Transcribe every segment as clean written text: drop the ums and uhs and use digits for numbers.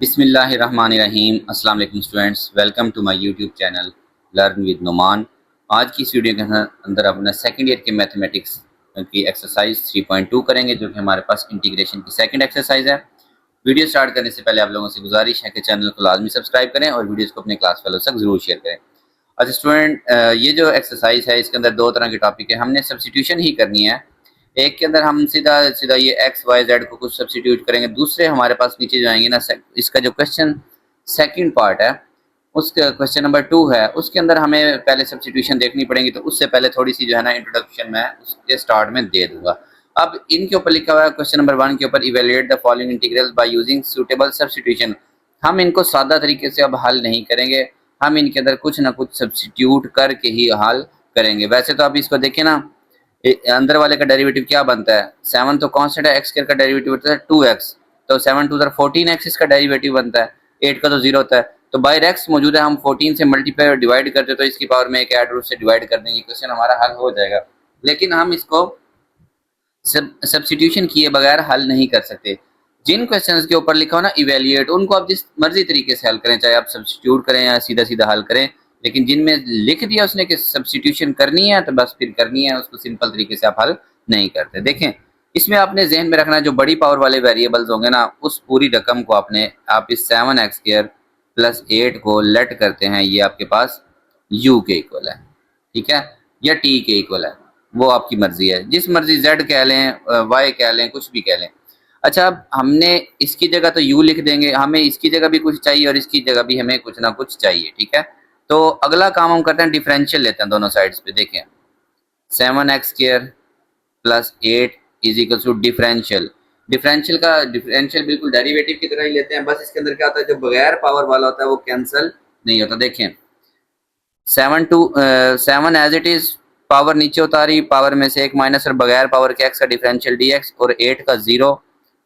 बिस्मिल्लाहिर्रहमानिर्रहीम। अस्सलाम वालेकुम students, welcome to my YouTube channel learn with Numan. आज की इस वीडियो के अंदर अपना सेकंड ईयर के मैथमेटिक्स की एक्सरसाइज 3.2 करेंगे, जो कि हमारे पास इंटीग्रेशन की सेकंड एक्सरसाइज है। वीडियो स्टार्ट करने से पहले आप लोगों से गुजारिश है कि चैनल को लाजमी सब्सक्राइब करें और वीडियोज़ को अपने क्लास फेलो तक ज़रूर शेयर करें। अच्छा स्टूडेंट, ये जो एक्सरसाइज है इसके अंदर दो तरह के टॉपिक है, हमने सब्सटीट्यूशन ही करनी है। एक के अंदर हम सीधा सीधा ये एक्स वाई जेड को कुछ सब्सटीट्यूट करेंगे, दूसरे हमारे पास नीचे जो आएंगे ना, इसका जो क्वेश्चन सेकंड पार्ट है, उसका क्वेश्चन नंबर 2 है, उसके अंदर हमें पहले सब्सटीट्यूशन देखनी पड़ेगी। तो उससे पहले थोड़ी सी जो है ना इंट्रोडक्शन मैं उसके स्टार्ट में दे दूंगा। अब इनके ऊपर लिखा हुआ है क्वेश्चन नंबर 1 के ऊपर, evaluate the following integrals by using suitable substitution. हम इनको सादा तरीके से अब हल नहीं करेंगे, हम इनके अंदर कुछ ना कुछ सब्सटीट्यूट करके ही हल करेंगे। वैसे तो आप इसको देखें ना, अंदर वाले का डेरिवेटिव क्या बनता है, 7 तो कांस्टेंट है, एक्स का डेरिवेटिव होता है 2x, तो 7 2 14x इसका डेरिवेटिव बनता है, 8 का तो 0 होता है। तो बाई एक्स मौजूद है, हम 14 से मल्टीप्लाई और डिवाइड करते तो इसकी पावर में एक ऐड रूट से डिवाइड कर देंगे, क्वेश्चन हमारा हल हो जाएगा। लेकिन हम इसको सब्सटीट्यूशन किए बगैर हल नहीं कर सकते। जिन क्वेश्चंस के ऊपर लिखा हो ना इवेल्युएट, उनको आप जिस मर्जी तरीके से हल करें, चाहे आप सब्सटीट्यूट करें या सीधा सीधा हल करें, लेकिन जिनमें लिख दिया उसने कि सब्सटीट्यूशन करनी है तो बस फिर करनी है, उसको सिंपल तरीके से आप हल नहीं करते। देखें, इसमें आपने जहन में रखना, जो बड़ी पावर वाले वेरिएबल्स होंगे ना, उस पूरी रकम को आप इस 7x² प्लस 8 को लेट करते हैं, ये आपके पास u के इक्वल है, ठीक है, या t के इक्वल है, वो आपकी मर्जी है, जिस मर्जी z कह लें, y कह लें, कुछ भी कह लें। अच्छा, अब हमने इसकी जगह तो u लिख देंगे, हमें इसकी जगह भी कुछ चाहिए और इसकी जगह भी हमें कुछ ना कुछ चाहिए, ठीक है। तो अगला काम हम करते हैं, डिफरेंशियल लेते हैं दोनों साइड्स पे। देखें, 7x² plus 8 is equal to differential. Differential बिल्कुल डेरिवेटिव की तरह ही लेते हैं, बस इसके अंदर क्या होता है, जो बगैर पावर वाला होता है वो कैंसिल नहीं होता। देखें, 7 एज इट इज, पावर नीचे उतारी, पावर में से एक माइनस और बगैर पावर के x का डिफरेंशियल dx, और 8 का 0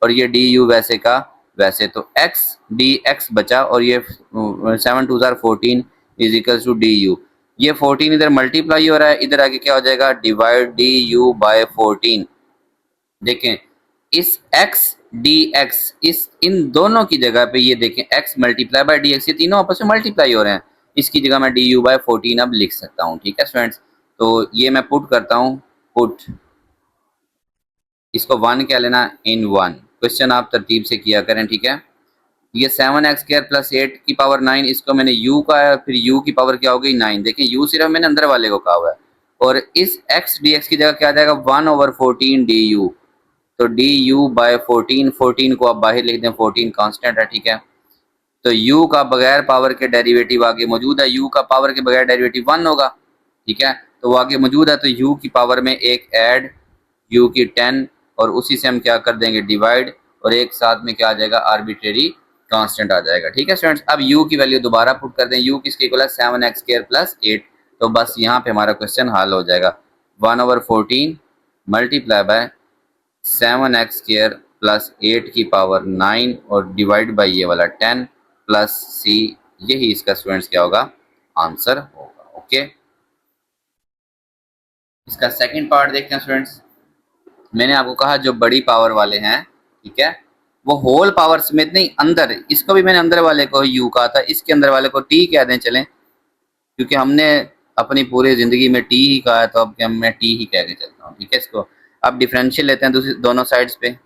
और ये du वैसे का वैसे, तो x dx बचा, और ये 7 2 14 इज इक्वल टू du। ये 14 इधर मल्टीप्लाई हो रहा है, इधर आगे क्या हो जाएगा, डिवाइड du बाय 14। देखें, इस x dx, इस इन दोनों की जगह पे ये देखें x मल्टीप्लाई बाय dx, ये तीनों आपस में मल्टीप्लाई हो रहे हैं, इसकी जगह मैं du बाय 14 अब लिख सकता हूँ, ठीक है स्टूडेंट्स। तो ये मैं पुट करता हूँ, पुट, इसको 1 क्या लेना, इन 1। क्वेश्चन आप तरतीब से किया करें, ठीक है। ये 7x² प्लस 8 की पावर 9, इसको मैंने u का है, फिर u की पावर क्या हो गई 9। देखें, u सिर्फ मैंने अंदर वाले को कहा हुआ है, और इस x dx की जगह क्या आ जाएगा, 1/14 du। तो du बाय 14, 14 को आप बाहर लिख दें, 14 कांस्टेंट है, ठीक है। तो u का बगैर पावर के डेरिवेटिव आगे मौजूद है, u का पावर के बगैर डेरिवेटिव 1 होगा, ठीक है, तो वो आगे मौजूद है, तो u की पावर में एक ऐड, u की 10, और उसी से हम क्या कर देंगे, डिवाइड, और एक साथ में क्या आ जाएगा, आर्बिट्रेरी कांस्टेंट आ जाएगा, ठीक है स्टूडेंट्स। अब u की वैल्यू दोबारा पुट कर दें, u किसके इक्वल है, 7x² प्लस 8, तो बस यहाँ पे हमारा क्वेश्चन हल हो जाएगा। 1/14 मल्टीप्लाई बाय 7x² प्लस 8 की पावर 9 और डिवाइड बाई ये वाला 10 प्लस सी, यही इसका स्टूडेंट्स क्या होगा, आंसर होगा। ओके, इसका सेकंड पार्ट देखते हैं स्टूडेंट्स। मैंने आपको कहा जो बड़ी पावर वाले हैं, ठीक है, वो होल पावर समेत नहीं, अंदर, इसको भी मैंने अंदर वाले को यू कहा था, इसके अंदर वाले को टी कह दें चलें, क्योंकि हमने अपनी पूरी जिंदगी में टी ही कहा है, तो अब मैं टी ही कह के चलता हूँ, ठीक है। इसको अब डिफरेंशियल लेते हैं दूसरी दोनों साइड्स पे,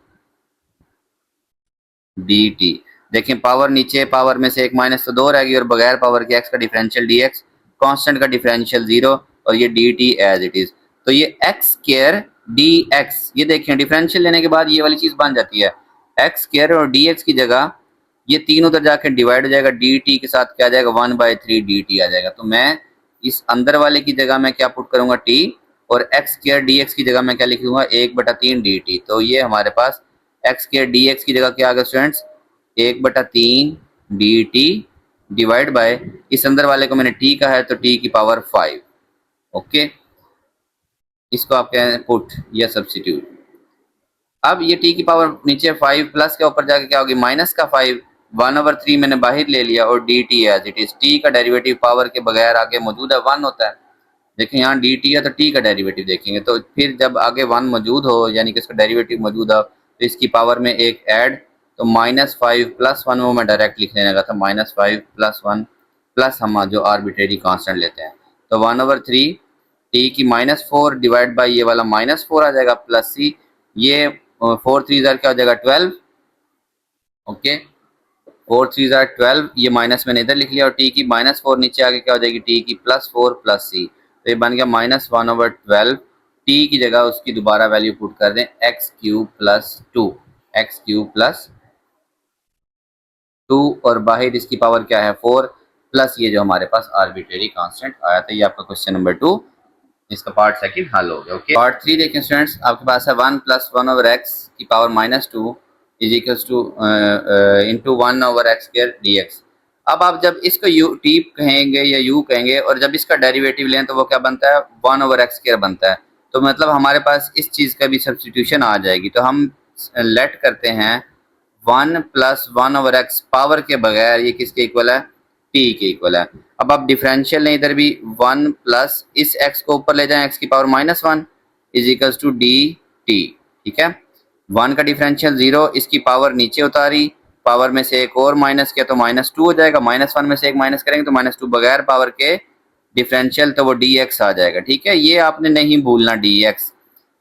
डी टी। देखें, पावर नीचे, पावर में से एक माइनस तो 2 रहेगी, और बगैर पावर के x का डिफरेंशियल dx, कांस्टेंट का डिफरेंशियल 0, और ये dt एज इट इज। तो ये x² dx, ये देखें डिफरेंशियल लेने के बाद ये वाली चीज बन जाती है, x² और dx की जगह ये तीन उधर जाकर डिवाइड हो जाएगा, dt के साथ क्या आ जाएगा, 1/3 dt आ जाएगा। तो मैं इस अंदर वाले की जगह मैं क्या पुट करूंगा, t, और x² dx की जगह मैं क्या लिखूंगा, 1/3 dt। तो ये हमारे पास x² dx की जगह क्या आ गया स्टूडेंट्स, 1/3 dt डिवाइड बाय, इस अंदर वाले को मैंने t का है तो t की पावर 5। ओके, इसको आप कहें पुट या सब्स्टिट्यूट। अब ये t की पावर नीचे 5 प्लस के ऊपर जाके क्या होगी, माइनस का 5, 1/3 मैंने बाहर ले लिया, और dt as it is, t का डेरिवेटिव पावर के बगैर आगे मौजूद है 1 होता है। देखिए यहाँ dt है तो t का डेरिवेटिव देखेंगे, तो फिर जब आगे 1 मौजूद हो, यानी कि इसका डेरिवेटिव मौजूद हो, तो इसकी पावर में एक ऐड, तो -5 + 1 वो मैं डायरेक्ट लिख लेने लगा था, -5 + 1 प्लस हम जो आर्बिट्रेरी कांस्टेंट लेते हैं, तो 1/3 टी की -4 डिवाइड बाई ये वाला -4 आ जाएगा प्लस सी, ये 4 3 क्या हो जाएगा 12। ओके, 4 3 12, ये माइनस मैंने इधर लिख लिया और टी की -4 नीचे आके क्या हो जाएगी टी की +4 प्लस सी, तो ये बन गया -1/12। टी की जगह उसकी दोबारा वैल्यू पुट कर दें x³ + 2, x³ + 2 और बाहर इसकी पावर क्या है 4 प्लस ये जो हमारे पास आर्बिट्रेरी कांस्टेंट आया था। ये आपका क्वेश्चन नंबर 2, इसका पार्ट सेकंड हल हो गया। ओके, पार्ट 3 देखें स्टूडेंट्स, आपके पास है 1 + 1/x की power -2 is equals two into 1/x² dx। अब आप जब इसको यू टी कहेंगे या यू कहेंगे और जब इसका डेरिवेटिव लें तो वो क्या बनता है 1/x² बनता है, तो मतलब हमारे पास इस चीज़ का भी सब्स्टिट्यूशन आ जाएगी। तो हम लेट करते हैं 1 + 1/x पावर के बगैर ये किसके इक्वल है टी के इक्वल है। अब आप डिफरेंशियल लें इधर भी 1 प्लस इस x को ऊपर ले जाएं x की power -1 is equals to d t. ठीक है, 1 का डिफरेंशियल 0, इसकी पावर नीचे उतारी, पावर में से एक और माइनस किया तो -2 हो जाएगा, -1 में से एक माइनस करेंगे तो -2 बगैर पावर के डिफरेंशियल तो वो dx आ जाएगा। ठीक है, ये आपने नहीं भूलना dx,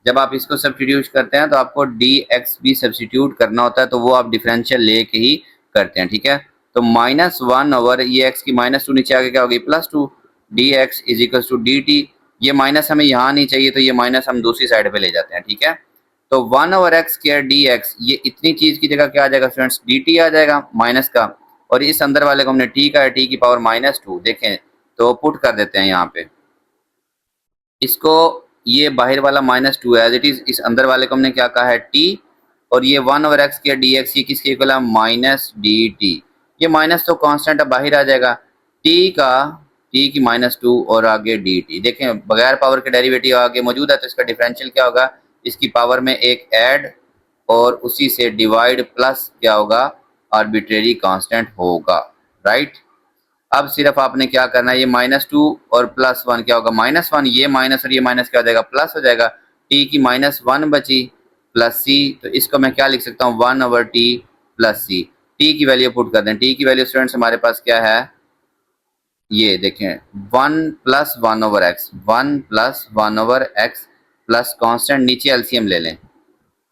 जब आप इसको सब्स्टिट्यूट करते हैं तो आपको dx भी सब्स्टिट्यूट करना होता है, तो वो आप डिफरेंशियल लेके ही करते हैं। ठीक है, तो -1 ओवर ये x की -2 नीचे आगे क्या होगी +2 dx is equal to dt। ये माइनस हमें यहाँ नहीं चाहिए तो ये माइनस हम दूसरी साइड पे ले जाते हैं। ठीक है, तो 1/x² dx, ये इतनी चीज की जगह क्या आ जाएगा स्टूडेंट्स dt आ जाएगा माइनस का, और इस अंदर वाले को हमने t का है, t की पावर -2 देखें तो पुट कर देते हैं यहाँ पे इसको, ये बाहर वाला -2 एज इट इज, इस अंदर वाले को हमने क्या कहा है t, और ये 1/x² dx ये किसके इक्वल है -dt। ये माइनस तो कांस्टेंट अब बाहर आ जाएगा, t की -2 और आगे dt। देखें बगैर पावर के डेरिवेटिव आगे मौजूद है तो इसका डिफरेंशियल क्या होगा, इसकी पावर में एक ऐड और उसी से डिवाइड प्लस क्या होगा आर्बिट्रेरी कांस्टेंट होगा। राइट, अब सिर्फ आपने क्या करना है, ये -2 और +1 क्या होगा -1, ये माइनस और ये माइनस क्या हो जाएगा प्लस हो जाएगा, t की -1 बची प्लस c, तो इसको मैं क्या लिख सकता हूँ 1/t + c। t की वैल्यू पुट कर दें, t की वैल्यू स्टूडेंट्स हमारे पास क्या है, ये देखें 1 + 1/x, 1 + 1/x प्लस कांस्टेंट नीचे एलसीएम ले लें,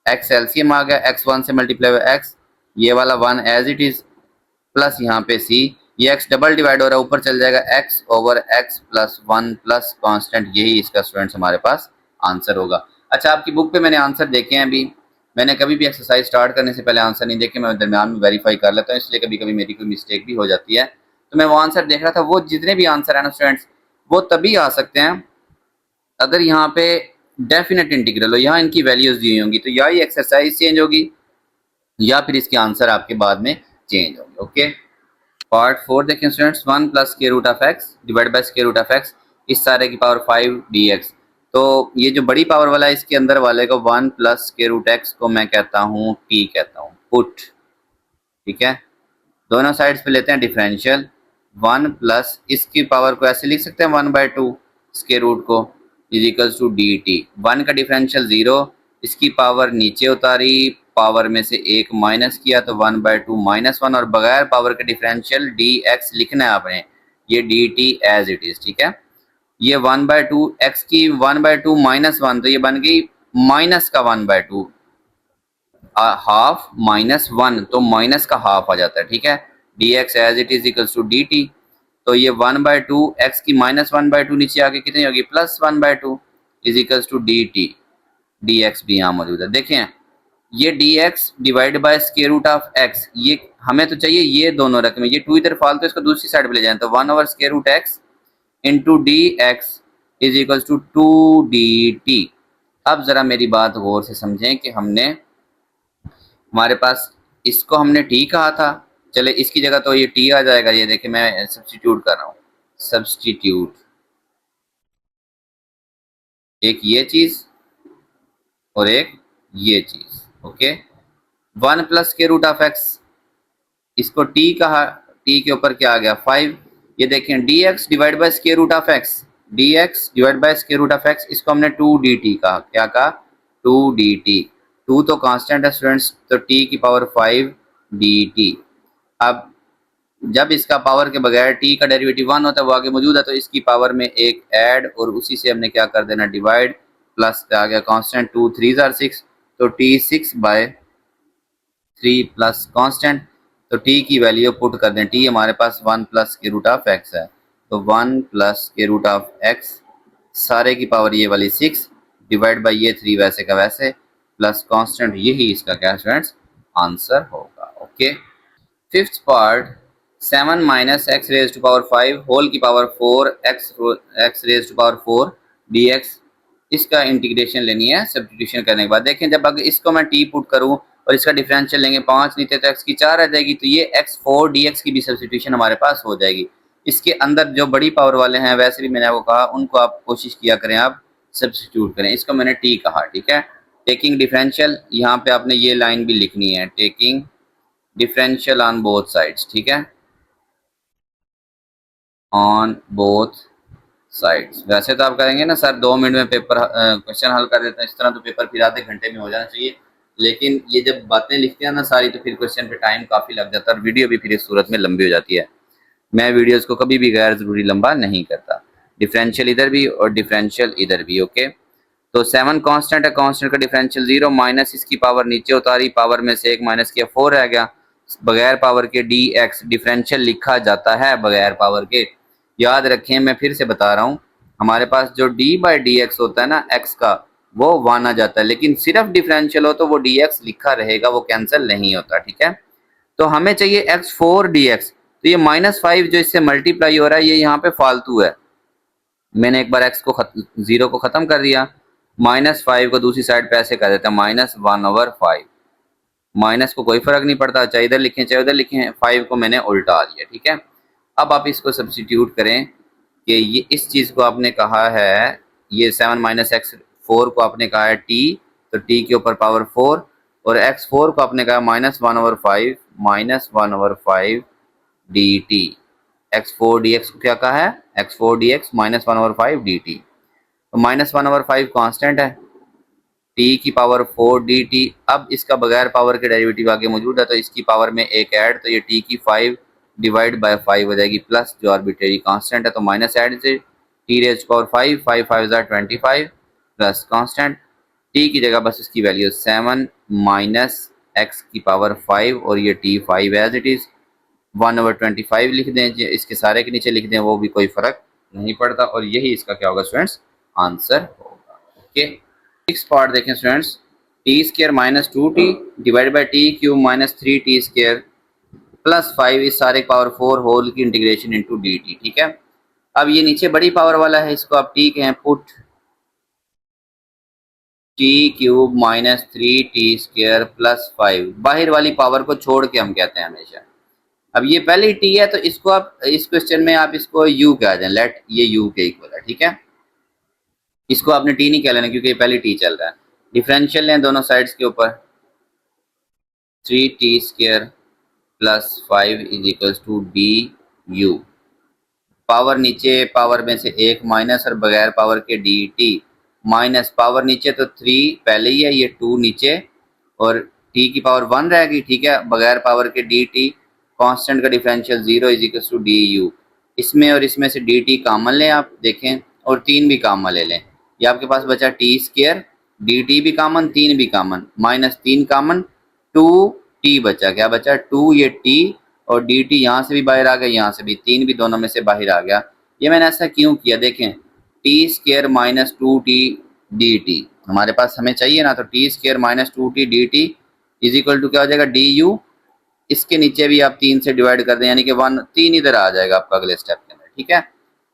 x एलसीएम आ गया, x 1 से मल्टीप्लाई हुआ x, ये वाला 1 एज इट इज प्लस यहाँ पे c, ये x डबल डिवाइड हो रहा है ऊपर चल जाएगा x/x + 1 प्लस कांस्टेंट, यही इसका स्टूडेंट्स हमारे पास आंसर होगा। अच्छा, आपकी बुक पे मैंने आंसर देखे हैं, अभी मैंने कभी भी एक्सरसाइज स्टार्ट करने से पहले आंसर नहीं देखे, मैं दरमियान में वेरीफाई कर लेता हूँ, इसलिए कभी कभी मेरी कोई मिस्टेक भी हो जाती है। तो मैं वो आंसर देख रहा था, वो जितने भी आंसर है ना स्टूडेंट्स वो तभी आ सकते हैं अगर यहाँ पे डेफिनेट इंटीग्रल हो, यहाँ इनकी वैल्यूज दी हुई होंगी, तो या ये एक्सरसाइज चेंज होगी या फिर इसके आंसर आपके बाद में चेंज होंगे। ओके, पार्ट 4 देखें students, 1 + (x) divide by (x), इस सारे की पावर 5 dx। तो ये जो बड़ी पावर वाला है इसके अंदर वाले को 1 + (x) को मैं कहता हूँ t कहता हूँ, पुट। ठीक है, दोनों साइड्स पे लेते हैं डिफरेंशियल, 1 प्लस इसकी पावर को ऐसे लिख सकते हैं 1/2 इसके रूट को इज इक्वल्स टू dt। 1 का डिफरेंशियल 0, इसकी पावर नीचे उतारी, पावर में से एक माइनस किया तो 1/2 -1, और बगैर पावर के डिफरेंशियल dx लिखना है आपने, ये dt एज इट इज। ठीक है, ये 1/2 x की 1/2 -1, तो ये बन गई माइनस का 1/2, हाफ -1 तो माइनस का हाफ आ जाता है। ठीक है, dx as it is equals to dt, तो ये 1/2 x की -1/2 नीचे आके कितनी होगी +1/2 is equals to dt। dx भी यहाँ मौजूद है, देखें ये dx divide by square root of x, ये हमें तो चाहिए ये दोनों रकमें, ये 2 इधर फालतू तो इसको दूसरी साइड पे ले जाएं, तो 1/√x into dx is equals to 2dt। अब जरा मेरी बात गौर से समझें कि हमने हमारे पास इसको हमने t कहा था, चले इसकी जगह तो ये t आ जाएगा, ये देखिए मैं सब्स्टिट्यूट कर रहा हूँ, सब्स्टिट्यूट एक ये चीज और एक ये चीज। ओके, 1 + (x), इसको t कहा, t के ऊपर क्या आ गया 5, ये देखें dx divide by (x), dx divide by (x), इसको हमने 2dt कहा, क्या कहा 2dt। 2 तो कांस्टेंट है स्टूडेंट्स, तो t की पावर 5 डी टी। अब जब इसका पावर के बगैर t का डेरिवेटिव 1 होता है, वो आगे मौजूद है, तो इसकी पावर में एक ऐड और उसी से हमने क्या कर देना डिवाइड, प्लस आ गया कांस्टेंट 2 3 आर 6, तो t 6/3 प्लस कांस्टेंट, तो t की वैल्यू पुट कर दें, t हमारे पास 1 प्लस के रूट ऑफ x है, तो 1 प्लस के रूट ऑफ x सारे की पावर ये वाली 6 डिवाइड बाई ये 3 वैसे का वैसे प्लस कांस्टेंट, यही इसका क्या स्टूडेंट्स आंसर होगा। Okay, fifth part 7 minus x raise to power 5 whole की power 4 x raise to power 4 d x, इसका इंटीग्रेशन लेनी है सब्स्टिट्यूशन करने के बाद। देखें जब अगर इसको मैं टी पुट करूं और इसका डिफरेंशियल लेंगे 5 नीचे तो एक्स की 4 आ जाएगी, तो ये x4 dx की भी सब्स्टिट्यूशन हमारे पास हो जाएगी। इसके अंदर जो बड़ी पावर वाले हैं वैसे भी मैंने आपको कहा उनको आप कोशिश किया करें आप सब्स्टिट्यूट करें, इसको मैंने टी कहा, ठीक है। टेकिंग डिफरेंशियल, यहाँ पे आपने ये लाइन भी लिखनी है, taking differential on both sides, ठीक है, ऑन बोथ साइड्स। वैसे तो आप करेंगे ना सर 2 मिनट में पेपर क्वेश्चन हल कर देते हैं, इस तरह तो पेपर फिर आधे घंटे में हो जाना चाहिए, लेकिन ये जब बातें लिखते हैं ना सारी तो फिर क्वेश्चन पे टाइम काफ़ी लग जाता है और वीडियो भी फिर इस सूरत में लंबी हो जाती है। मैं वीडियोस को कभी भी गैर ज़रूरी लंबा नहीं करता, डिफरेंशियल इधर भी और डिफरेंशियल इधर भी। ओके, तो 7 कांस्टेंट है, कांस्टेंट का डिफरेंशियल 0 माइनस इसकी पावर नीचे उतारी, पावर में से 1 माइनस किया 4 रह गया, बगैर पावर के डी एक्स डिफरेंशियल लिखा जाता है बगैर पावर के। याद रखें, मैं फिर से बता रहा हूँ, हमारे पास जो डी बाई डी एक्स होता है ना एक्स का, वो 1 आ जाता है, लेकिन सिर्फ डिफरेंशियल हो तो वो डी एक्स लिखा रहेगा, वो कैंसिल नहीं होता, ठीक है। तो हमें चाहिए x4 dx, तो ये -5 जो इससे मल्टीप्लाई हो रहा है ये यहाँ पे फालतू है, मैंने एक बार x को 0 को ख़त्म कर दिया, -5 को दूसरी साइड पे ऐसे कर देते हैं -1/5, माइनस को कोई फर्क नहीं पड़ता, चाहे इधर लिखें चाहे उधर लिखें, 5 को मैंने उल्टा दिया, ठीक है। अब आप इसको सब्स्टिट्यूट करें कि ये इस चीज़ को आपने कहा है, ये 7 माइनस x4 को आपने कहा है t, तो t के ऊपर पावर 4, और x4 को आपने कहा -1/5 डी टी, x4 dx को क्या कहा है, x4 dx -1/5 dt, तो -1/5 कांस्टेंट है, t की पावर 4 dt। अब इसका बगैर पावर के डेरिवेटिव आगे मौजूद है, तो इसकी पावर में एक ऐड, तो ये t की 5 डिवाइड बाय 5 हो जाएगी, प्लस जो आर्बिट्रेरी कांस्टेंट है तो माइनस ऐड से t raise power 5 5 5 25 plus constant, t की जगह बस इसकी वैल्यू 7 माइनस x की पावर 5 और ये t 5 एज इट इज़ 1/25 लिख दें, इसके सारे के नीचे लिख दें, वो भी कोई फर्क नहीं पड़ता, और यही इसका क्या होगा स्टूडेंट्स आंसर होगा। ओके, नेक्स्ट पार्ट देखें students, T square minus 2t divide by T cube minus 3t square plus 5 इस सारे पावर 4 होल की इंटीग्रेशन इंटू डी टी, ठीक है। अब ये नीचे बड़ी पावर वाला है, इसको आप टी कहें, put T cube minus 3t square plus 5, बाहर वाली पावर को छोड़ के हम कहते हैं हमेशा। अब ये पहले टी है तो इसको आप इस क्वेश्चन में आप इसको यू कह दें, लेट ये यू के इक्वल है, ठीक है। इसको आपने टी नहीं कह लेना क्योंकि पहले टी चल रहा है। डिफरेंशियल लें दोनों साइड्स के ऊपर, 3t square plus 5 is equals to d u, power नीचे पावर में से एक माइनस और बगैर पावर के डी टी, माइनस पावर नीचे तो 3 पहले ही है, ये 2 नीचे और t की पावर 1 रहेगी, ठीक है, बगैर पावर के डी टी, कांस्टेंट का differential 0 is equals to d u, इसमें और इसमें से डी टी कॉमन लें आप देखें, और 3 भी कॉमन ले लें, ये आपके पास बचा टी स्क्र, डी टी भी कॉमन 3 भी कॉमन, -3 कॉमन, 2t बचा, क्या बचा 2, ये t और डी टी यहाँ से भी बाहर आ गया, यहाँ से भी 3 भी दोनों में से बाहर आ गया। ये मैंने ऐसा क्यों किया देखें, t square minus 2t d t हमारे पास हमें चाहिए ना, तो t square minus 2t d t is equal to क्या हो जाएगा डी यू, इसके नीचे भी आप 3 से डिवाइड कर दें, यानी कि 1 3 इधर आ जाएगा आपका अगले स्टेप के अंदर, ठीक है।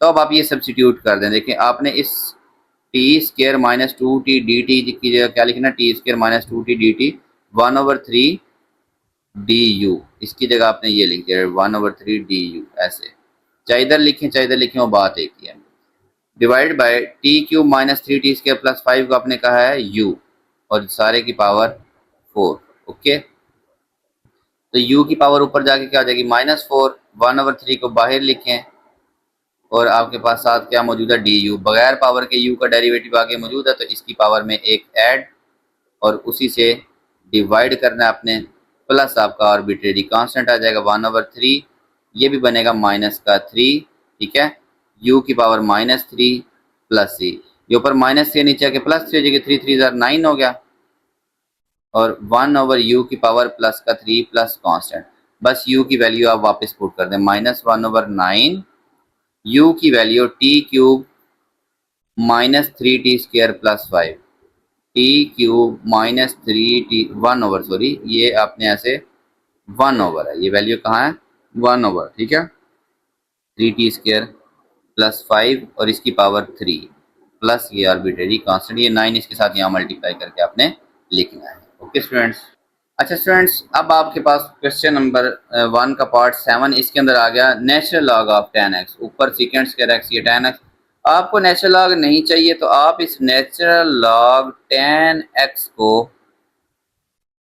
तो अब आप ये सब्स्टिट्यूट कर दें, देखें आपने इस T square minus 2t d T की जगह क्या लिखना, T square minus 2t d T 1/3 D you, इसकी जगह आपने ये लिख दिया 1/3 डी यू, ऐसे चाहे इधर लिखें चाहे इधर लिखें वो बात एक ही है, divide by T cube minus 3t square plus 5 को आपने कहा है u और सारे की पावर 4। ओके, तो u की पावर ऊपर जाके क्या हो जाएगी -4, 1/3 को बाहर लिखें और आपके पास साथ क्या मौजूद है डी यू, बगैर पावर के u का डेरिवेटिव आगे मौजूद है, तो इसकी पावर में एक ऐड और उसी से डिवाइड करना है आपने, प्लस आपका आर्बिट्रेरी कांस्टेंट आ जाएगा 1/3, ये भी बनेगा -3, ठीक है, u की पावर -3 प्लस c, ये ऊपर -3 नीचे आके +3 हो जाएगी, 3 3 जार 9 हो गया, और 1/u की पावर प्लस का 3 प्लस कांस्टेंट, बस u की वैल्यू आप वापस पुट कर दें, -1/9 u की value t³ -3t² plus 5, t³ -3t 1/, ये आपने ऐसे 1/, है ये वैल्यू कहाँ है 1/, ठीक है, 3t² प्लस 5 और इसकी पावर 3 प्लस ये आर्बिट्रेरी कांस्टेंट, ये 9 इसके साथ यहाँ मल्टीप्लाई करके आपने लिखना है। Okay students. अच्छा स्टूडेंट्स, अब आपके पास क्वेश्चन नंबर 1 का पार्ट 7, इसके अंदर आ गया नेचुरल लॉग ऑफ 10x, ऊपर सीकेंड स्क्वायर x, ये 10x। आपको नेचुरल लॉग नहीं चाहिए तो आप इस नेचुरल लॉग 10x को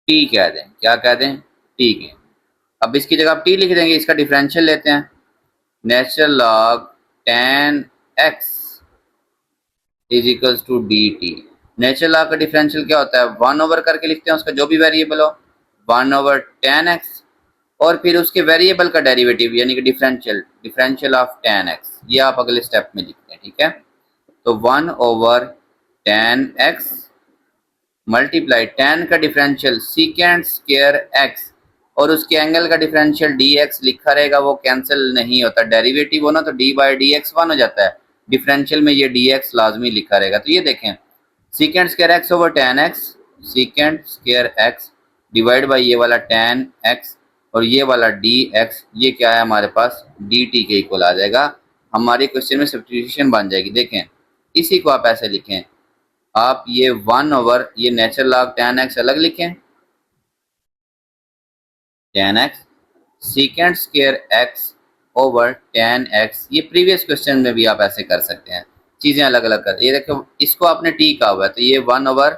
t कह दें, क्या कह दें, t के। अब इसकी जगह आप t लिख देंगे, इसका डिफरेंशियल लेते हैं, natural log 10x is equals to dt। Natural log का डिफरेंशियल क्या होता है, 1/, करके लिखते हैं उसका जो भी वेरिएबल हो, 1/10x, और फिर उसके वेरिएबल का डेरिवेटिव यानी कि डिफरेंशियल ऑफ 10x, ये आप अगले स्टेप में लिखते हैं, ठीक है। तो 1/10x मल्टीप्लाई 10 का डिफरेंशियल सीकेंड स्क्वायर x, और उसके एंगल का डिफरेंशियल dx लिखा रहेगा, वो कैंसिल नहीं होता, डेरिवेटिव हो ना तो d/dx 1 हो जाता है, डिफरेंशियल में ये dx लाजमी लिखा रहेगा। तो ये देखें सीकेंड square x over 10x, सीकेंड square x divide by ये वाला 10x और ये वाला dx, ये क्या है हमारे पास dt के इक्वल आ जाएगा, हमारे क्वेश्चन में सब्स्टिट्यूशन बन जाएगी। देखें इसी को आप ऐसे लिखें, आप ये 1/, ये नेचुरल लॉग 10x अलग लिखें, 10x सीकेंड square x over 10x, ये प्रीवियस क्वेश्चन में भी आप ऐसे कर सकते हैं, चीजें अलग अलग कर। ये देखो इसको आपने t कहा हुआ है, तो ये 1/,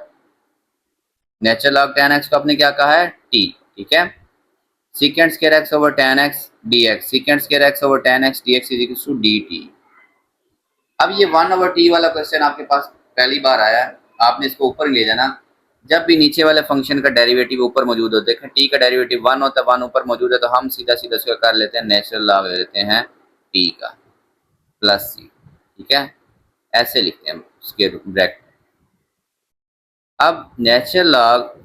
नेचुरल लॉग 10x को आपने क्या कहा है t, ठीक है, secant square x over 10x dx, secant square x over 10x dx is equal to dt। अब ये 1/t वाला क्वेश्चन आपके पास पहली बार आया है, आपने इसको ऊपर ले जाना, जब भी नीचे वाले फंक्शन का डेरिवेटिव ऊपर मौजूद हो, देखें t का डेरिवेटिव 1 होता है, 1 ऊपर मौजूद है, तो हम सीधा सीधा इसको कर लेते हैं, नेचुरल लॉग ले लेते हैं t का प्लस c, ठीक है, ऐसे लिखते हैं उसके ब्रैकेट। अब नेचुरल लॉग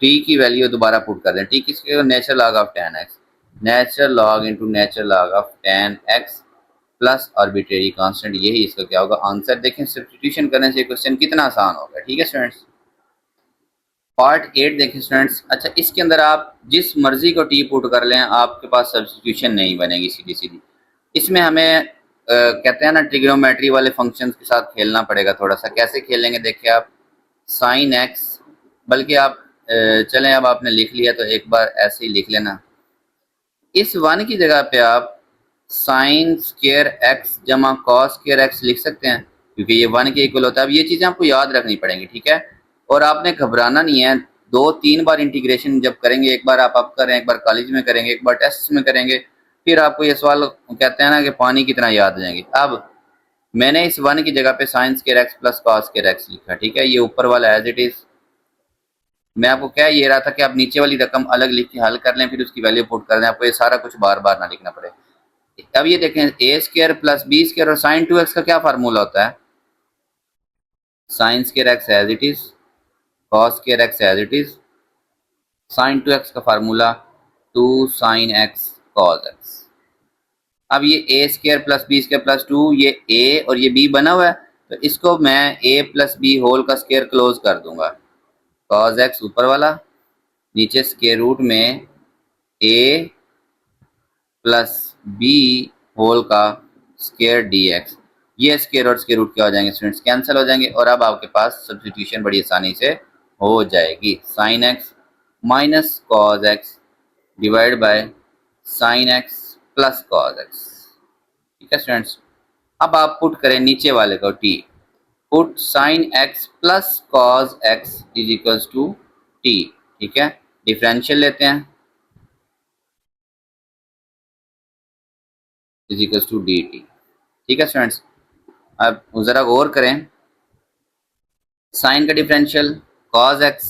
t की वैल्यू दोबारा पुट कर दें, t किसके, natural log of 10x, natural log into natural log of 10x plus arbitrary constant, यही इसका क्या होगा आंसर। देखें सब्स्टिट्यूशन करने से क्वेश्चन कितना आसान होगा, ठीक है स्टूडेंट्स। पार्ट 8 देखें स्टूडेंट्स। अच्छा इसके अंदर आप जिस मर्जी को टी पुट कर लें, आपके पास सब्स्टिट्यूशन नहीं बनेगी सीधी सीधी, इसमें हमें कहते हैं ना ट्रिग्नोमेट्री वाले फंक्शंस के साथ खेलना पड़ेगा थोड़ा सा। कैसे खेलेंगे, देखिए आप साइन एक्स, बल्कि आप चलें अब आपने लिख लिया तो एक बार ऐसे ही लिख लेना, इस 1 की जगह पे आप साइन स्क्वायर एक्स जमा कॉस स्क्वायर एक्स लिख सकते हैं, क्योंकि ये 1 के इक्वल होता है। अब ये चीज़ें आपको याद रखनी पड़ेंगी, ठीक है, और आपने घबराना नहीं है, 2-3 बार इंटीग्रेशन जब करेंगे, एक बार आप करें, एक बार कॉलेज में करेंगे, एक बार टेस्ट में करेंगे, फिर आपको ये सवाल कहते हैं ना कि पानी की तरह याद आ जाएंगे। अब मैंने इस 1 की जगह पे sign square x plus cos square x लिखा, ठीक है, ये ऊपर वाला एज इट इज। मैं आपको कह ये रहा था कि आप नीचे वाली रकम अलग लिख के हल कर लें, फिर उसकी वैल्यू पुट कर दें, आपको ये सारा कुछ बार बार ना लिखना पड़े। अब ये देखें a square plus b square और साइन 2x का क्या फार्मूला होता है, sine square x as it is, cos square x as it is, sine 2x का formula 2 sine x cos x. अब ये a square plus b square plus 2, ये ए और ये बी बना हुआ है, तो इसको मैं ए प्लस बी होल का स्क्वायर क्लोज कर दूंगा, कॉस एक्स ऊपर वाला, नीचे स्क्वायर रूट में ए प्लस बी होल का स्क्वायर डी एक्स, ये स्क्वायर और स्क्वायर रूट क्या हो जाएंगे स्टूडेंट्स, कैंसिल हो जाएंगे, और अब आपके पास सब्स्टिट्यूशन बड़ी आसानी से हो जाएगी। Sine x minus cos x divide by sign x plus cos x, ठीक है स्टूडेंट्स। अब आप पुट करें नीचे वाले को t, put sine x plus cos x is equals to t, ठीक है, डिफरेंशियल लेते हैं is equals to d t, ठीक है स्टूडेंट्स। अब ज़रा गौर करें, साइन का डिफरेंशियल कॉस एक्स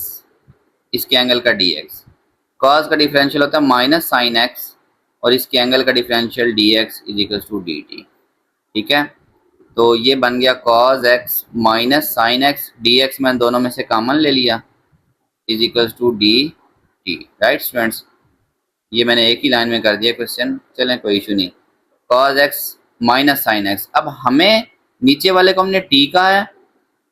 इसके एंगल का डी एक्स। कॉज का डिफरेंशियल होता है माइनस साइन एक्स और इसके एंगल का differential d x is equals to d t. ठीक है, तो ये बन गया cos x minus sine x, d x मैंने दोनों में से कॉमन ले लिया, is equals to d t. Right students, ये मैंने एक ही लाइन में कर दिया क्वेश्चन, चलें कोई इशू नहीं। Cos x minus sine x, अब हमें नीचे वाले को हमने टी कहा है,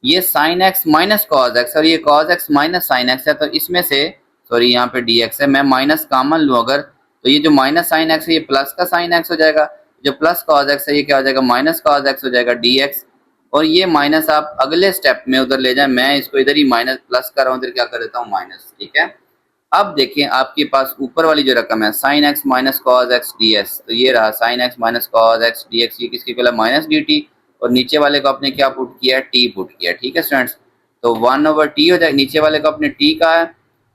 ये sine x minus cos x और ये cos x minus sine x है, तो इसमें से सॉरी यहाँ पे डी एक्स है, मैं माइनस कॉमन लूँ अगर, तो ये जो माइनस साइन एक्स है ये प्लस का साइन एक्स हो जाएगा, जो प्लस कॉज एक्स है ये क्या हो जाएगा माइनस कॉज एक्स हो जाएगा डी एक्स। और ये माइनस आप अगले स्टेप में उधर ले जाए, मैं इसको इधर ही माइनस प्लस कर रहा हूँ, इधर क्या कर देता हूँ माइनस। ठीक है, अब देखिए आपके पास ऊपर वाली जो रकम है sine x minus cos x d x, तो ये रहा sine x minus cos x d x, ये किसकी इक्वल है माइनस डी टी, और नीचे वाले को आपने क्या पुट किया है टी पुट किया। ठीक है स्टूडेंट्स, तो 1/t हो जाएगा, नीचे वाले को आपने t का है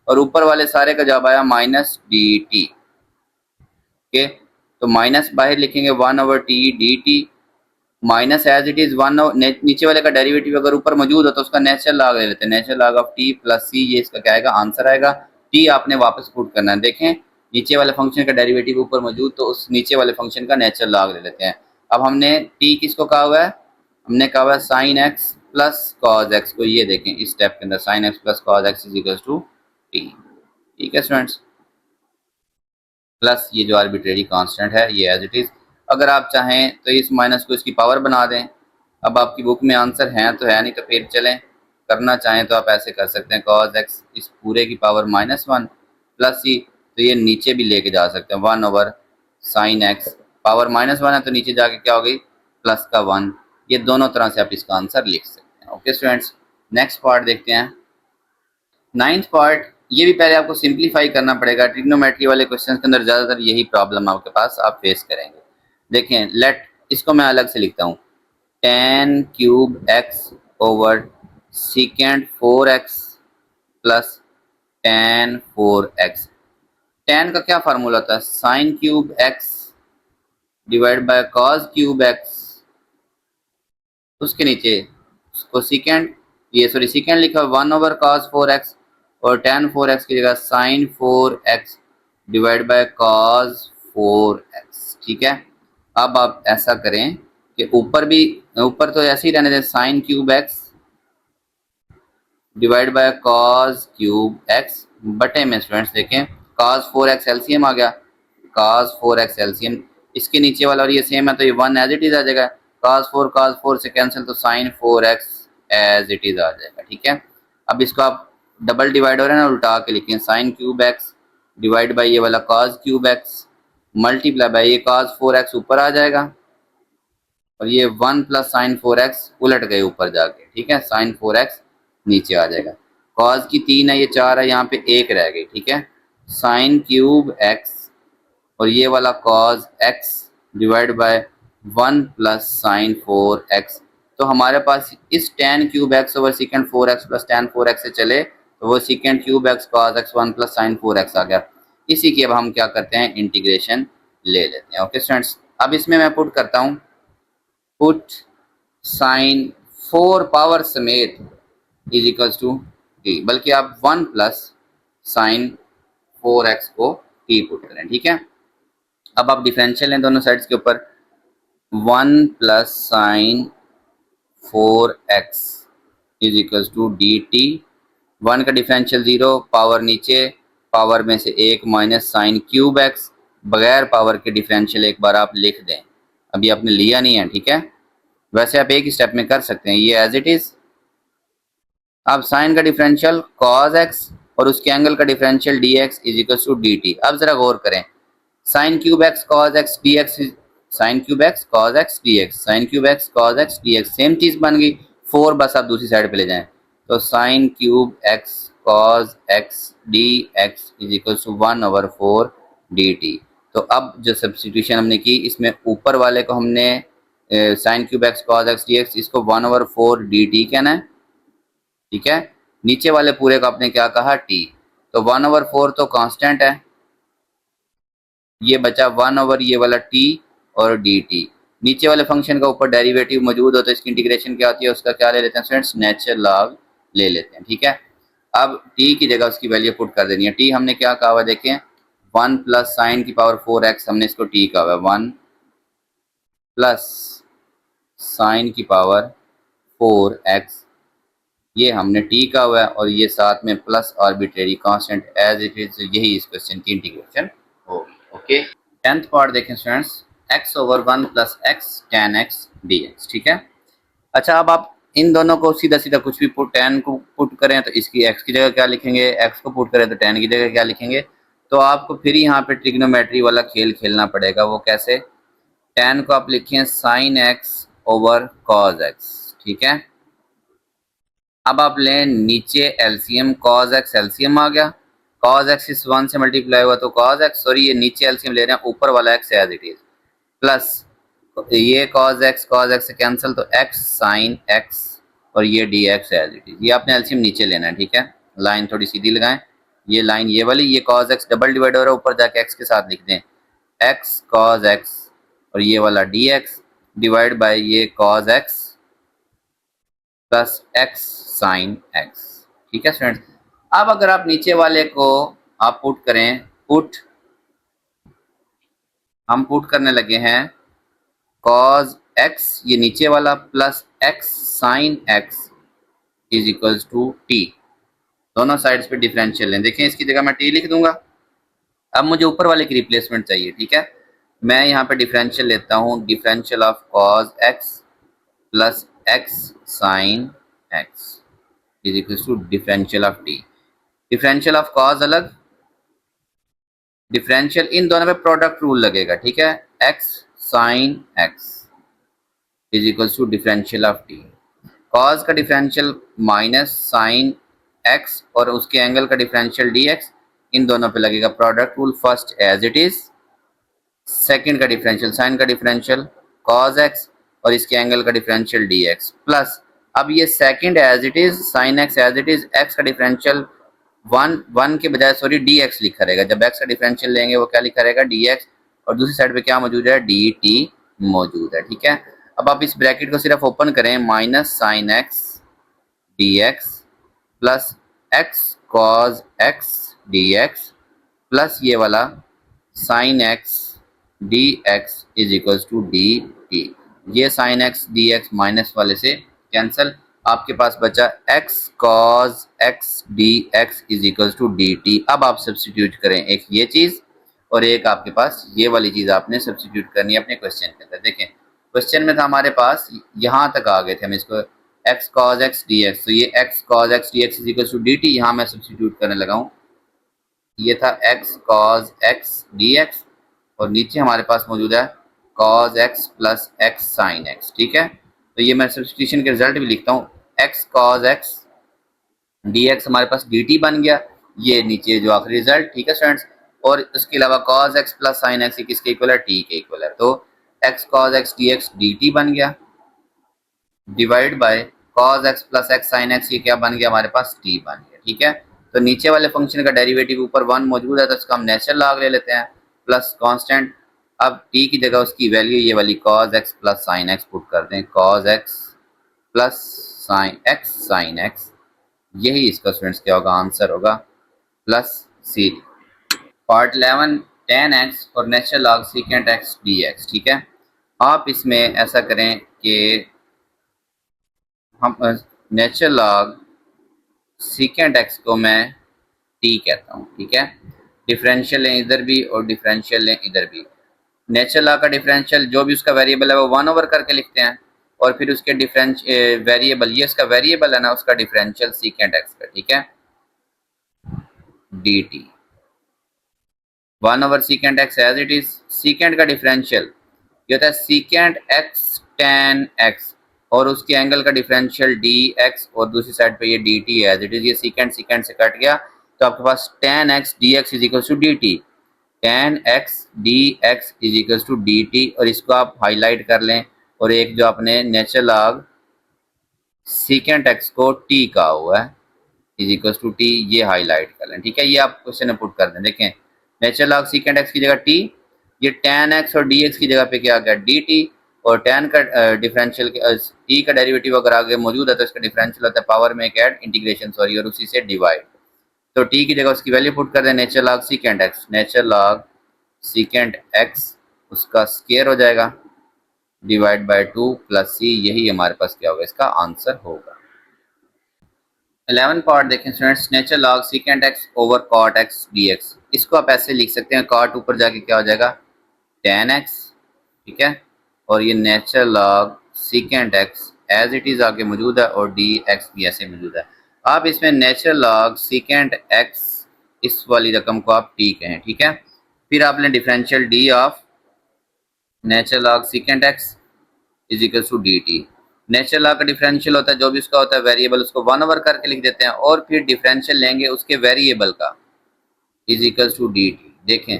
और ऊपर वाले सारे का जवाब आया माइनस डी टी। ओके, तो माइनस बाहर लिखेंगे 1/t dt, minus as it is one, नीचे वाले का डेरिवेटिव अगर ऊपर मौजूद हो तो उसका नेचुरल लॉग ले लेते हैं, natural log of t plus c, ये इसका क्या आएगा आंसर आएगा। टी आपने वापस पुट करना है, देखें नीचे वाले फंक्शन का डेरिवेटिव ऊपर मौजूद, तो उस नीचे वाले फंक्शन का नेचुरल लॉग ले लेते हैं। अब हमने टी किसको कहा हुआ है, हमने कहा हुआ है sine x plus cos x को, ये देखें इस स्टेप के अंदर sine x plus cos x is equal to t. ठीक है स्टूडेंट्स, प्लस ये जो आर्बिट्रेरी कांस्टेंट है ये एज इट इज, अगर आप चाहें तो इस माइनस को इसकी पावर बना दें। अब आपकी बुक में आंसर है तो है, नहीं तो फिर चलें करना चाहें तो आप ऐसे कर सकते हैं, कॉज एक्स इस पूरे की पावर -1 प्लस सी, तो ये नीचे भी लेके जा सकते हैं 1/sin एक्स, पावर -1 है तो नीचे जाके क्या हो गई प्लस का 1, ये दोनों तरह से आप इसका आंसर लिख सकते हैं। ओके स्टूडेंट्स, नेक्स्ट पार्ट देखते हैं, 9th पार्ट। ये भी पहले आपको सिंप्लीफाई करना पड़ेगा, ट्रिग्नोमेट्री वाले क्वेश्चन के अंदर ज़्यादातर यही प्रॉब्लम आपके पास आप फेस करेंगे। देखें लेट, इसको मैं अलग से लिखता हूँ, tan cube x over सीकेंड 4x plus tan 4x। tan का क्या फार्मूला होता है, sign cube x divide by cos cube x, उसके नीचे उसको सीकेंड, ये सॉरी सीकेंड लिखा 1/cos 4x और tan 4x की जगह sign 4x divide by cos 4x। ठीक है, अब आप ऐसा करें कि ऊपर भी, ऊपर तो ऐसे ही रहने दें sign cube x divide by cos cube x बटे में स्टूडेंट्स देखें cos 4x एलसीएम आ गया, cos 4x एलसीएम, इसके नीचे वाला और ये सेम है तो ये 1 एज इट इज आ जाएगा, cos 4 से कैंसिल तो sin 4x as it is आ जाएगा। ठीक है, अब इसको आप डबल डिवाइड हो रहे हैं ना, उल्टा के लिखें sign cube x divide by ये वाला cos cube x multiply by ये cos 4x ऊपर आ जाएगा और ये 1 प्लस साइन 4x उलट गए ऊपर जाके। ठीक है, साइन 4x नीचे आ जाएगा, cos की 3 है ये 4 है, यहाँ पे 1 रह गई। ठीक है, साइन क्यूब एक्स और ये वाला cos x divide bye 1 plus sine 4x, तो हमारे पास इस tan cube x over सीकेंड 4x plus tan 4x से चले तो वो सीकेंड cube x cos x 1 plus sine 4x आ गया। इसी की अब हम क्या करते हैं इंटीग्रेशन ले लेते हैं। ओके स्टूडेंट्स, अब इसमें मैं पुट करता हूँ, पुट साइन 4 पावर समेत इज इक्वल्स टू टी, बल्कि आप 1 प्लस साइन 4x को टी पुट करें। ठीक है, अब आप डिफरेंशियल लें दोनों साइड्स के ऊपर, 1 plus sine 4x is equals to d t, 1 का डिफरेंशियल 0, पावर नीचे, पावर में से 1 माइनस साइन क्यूब एक्स, बगैर पावर के डिफरेंशियल एक बार आप लिख दें, अभी आपने लिया नहीं है। ठीक है, वैसे आप एक ही स्टेप में कर सकते हैं, ये एज इट इज। अब साइन का डिफरेंशियल cos x और उसके एंगल का differential dx is equal to dt। अब जरा गौर करें, sine cube x cos x dx, sine cube x cos x dx, sine cube x cos x dx same चीज बन गई, 4 बस आप दूसरी साइड पे ले जाएं तो sine cube x cos x dx is equal to 1/4 dt। तो अब जो सब्स्टिट्यूशन हमने की इसमें ऊपर वाले को हमने sign cube x cos x dx इसको 1/4 dt कहना है। ठीक है, नीचे वाले पूरे का आपने क्या कहा t, तो 1/4 तो कांस्टेंट है, ये बचा 1 ये वाला t और dt। नीचे वाले फंक्शन का ऊपर डेरिवेटिव मौजूद हो तो इसकी इंटीग्रेशन क्या होती है, उसका क्या ले लेते हैं स्टूडेंट्स नेचुरल लॉग ले लेते हैं। ठीक है, अब टी की जगह उसकी वैल्यू पुट कर देनी है। टी हमने क्या कहा हुआ देखें, 1 प्लस साइन की पावर 4x, हमने इसको टी कहा हुआ है। 1 प्लस साइन की पावर 4x, ये हमने टी का हुआ है, और ये साथ में plus arbitrary constant as it is. यही इस क्वेश्चन की इंटीग्रेशन होगी। ओके, 10th पार्ट देखें students, x over 1 plus x tan x d x. ठीक है। अच्छा, अब आप इन दोनों को सीधा सीधा कुछ भी पुट, टेन को पुट करें तो इसकी x की जगह क्या लिखेंगे, x को पुट करें तो टेन की जगह क्या लिखेंगे। तो आपको फिर यहाँ पे ट्रिग्नोमेट्री वाला खेल खेलना पड़ेगा। वो कैसे, टेन को आप लिखिए sine x over cos x. ठीक है। अब आप लें नीचे एलसीएम, कॉज एक्स एलसीएम आ गया, कॉज एक्स इस 1 से मल्टीप्लाई हुआ तो कॉज एक्स, सॉरी ये नीचे एलसीएम ले रहे हैं, ऊपर वाला x as it is, plus ये कॉज एक्स से कैंसिल तो एक्स साइन एक्स, और ये d x as it is. ये आपने एलसीएम नीचे लेना है। ठीक है, लाइन थोड़ी सीधी लगाएं, ये लाइन ये वाली, ये कॉज एक्स डबल डिवाइड हो रहा है, ऊपर जाके एक्स के साथ लिख दें, एक्स कॉज एक्स, और ये वाला डी एक्स डिवाइड बाय ये cos x plus x sine x. ठीक है स्टूडेंट्स। अब अगर आप नीचे वाले को आप पुट करें, हम पुट करने लगे हैं कॉज एक्स, ये नीचे वाला, plus x sine x is equals to t. दोनों साइड्स पे डिफरेंशियल लें। देखें, इसकी जगह मैं टी लिख दूंगा। अब मुझे ऊपर वाले की रिप्लेसमेंट चाहिए। ठीक है, मैं यहाँ पे डिफरेंशियल लेता हूँ, differential of cos x plus x sine x is equals to differential of t. Differential of cos अलग, डिफरेंशियल इन दोनों पे प्रोडक्ट रूल लगेगा। ठीक है, x sine x is equals to differential of t. Cos का डिफरेंशियल माइनस साइन एक्स और उसके एंगल का डिफरेंशियल डी एक्स, इन दोनों पे लगेगा product rule. First as it is, second का डिफरेंशियल साइन का डिफरेंशियल कॉज एक्स और इसके एंगल का डिफरेंशियल डी एक्स, प्लस अब ये second as it is, sine x as it is, x का डिफरेंशियल वन के बजाय सॉरी डी एक्स लिखा रहेगा। जब एक्स का डिफरेंशियल लेंगे वो क्या लिखा रहेगा, डी एक्स, और दूसरी साइड पे क्या मौजूद है, डी टी मौजूद है। ठीक है, अब आप इस ब्रैकेट को सिर्फ ओपन करें, minus sine x d x plus x cos x d x plus ये वाला sine x d x is equals to d t. ये sine x d x minus वाले से कैंसल, आपके पास बचा x cos x d x is equals to d t. अब आप सब्सटीट्यूट करें, एक ये चीज़ और एक आपके पास ये वाली चीज़ आपने सब्सटीट्यूट करनी है अपने क्वेश्चन के अंदर। देखें, क्वेश्चन में था हमारे पास, यहाँ तक आ गए थे हम इसको, x cos x d x, तो ये x cos x d x is equals to d t, यहाँ मैं सब्सटीट्यूट करने लगा हूँ। ये था x cos x d x, और नीचे हमारे पास मौजूद है cos x plus x sine x. ठीक है, तो ये मैं सब्सटीट्यूशन के रिजल्ट भी लिखता हूँ, x cos x d x हमारे पास डी टी बन गया, ये नीचे जो आखिरी रिजल्ट। ठीक है स्टूडेंट्स, और उसके अलावा cause x plus sine x किसके इक्वल है, टी के इक्वल है, तो x cos x d x D T बन गया, divide by cause x plus x sine x, ये क्या बन गया हमारे पास, टी बन गया। ठीक है, तो नीचे वाले फंक्शन का डेरिवेटिव ऊपर वन मौजूद है तो इसका हम नेचुरल लॉग ले लेते हैं, प्लस कांस्टेंट। अब टी की जगह उसकी वैल्यू ये वाली cause x plus sine x put कर दें, cause x plus sine x, यही इसका स्टूडेंट्स क्या होगा, आंसर होगा, प्लस सी। पार्ट 11, टेन एक्स और natural log secant x d x. ठीक है, आप इसमें ऐसा करें कि हम नेचुरल लॉग सीकेंट एक्स को मैं टी कहता हूँ। ठीक है, डिफरेंशियल लें इधर भी और डिफरेंशियल लें इधर भी। नेचुरल लॉग का डिफरेंशियल जो भी उसका वेरिएबल है वो 1 ओवर करके लिखते हैं, और फिर उसके डिफरेंस वेरिएबल, ये उसका वेरिएबल है ना, उसका डिफरेंशियल सीकेंट एक्स का। ठीक है, d t 1 over secant x as it is. Secant का डिफरेंशियल ये होता है सीकेंट एक्स टेन एक्स, और उसके एंगल का डिफरेंशियल डी एक्स, और दूसरी साइड पे ये d t as it is. ये सीकेंट से कट गया तो आपके पास tan x d x is equal to d t, tan x d x is equal to d t, और इसको आप हाईलाइट कर लें, और एक जो आपने नेचुरल लॉग सीकेंट एक्स को टी कहा हुआ है इज इक्वल टू टी, ये हाईलाइट कर लें। ठीक है, ये आप क्वेश्चन में पुट कर दें। देखें, नेचुरल लॉग सीकेंट एक्स की जगह टी, ये टेन एक्स और डी एक्स की जगह पे क्या आ गया, डी टी, और tan का डिफरेंशियल t का डेरिवेटिव अगर आगे मौजूद है तो इसका डिफरेंशियल होता है पावर में एक ऐड इंटीग्रेशन सॉरी और उसी से डिवाइड। तो t की जगह उसकी वैल्यू पुट कर दें nature log secant x, nature log secant x उसका स्क्वायर हो जाएगा डिवाइड बाय 2 प्लस c, यही हमारे पास क्या होगा इसका आंसर होगा। 11 पार्ट देखें students, nature log secant x over cot x dx, इसको आप ऐसे लिख सकते हैं कॉट ऊपर जाके क्या हो जाएगा tan x, ठीक है, और ये nature log secant x as it is आगे मौजूद है और dx भी ऐसे मौजूद है। आप इसमें नेचर लॉग सीकेंट x इस वाली रकम को आप t कहें, ठीक है। फिर आपने differential d of nature log secant x is equal to d t. Natural log का डिफरेंशियल होता है जो भी उसका होता है वेरिएबल उसको 1 ओवर करके लिख देते हैं और फिर डिफरेंशियल लेंगे उसके वेरिएबल का is equal to d t. देखें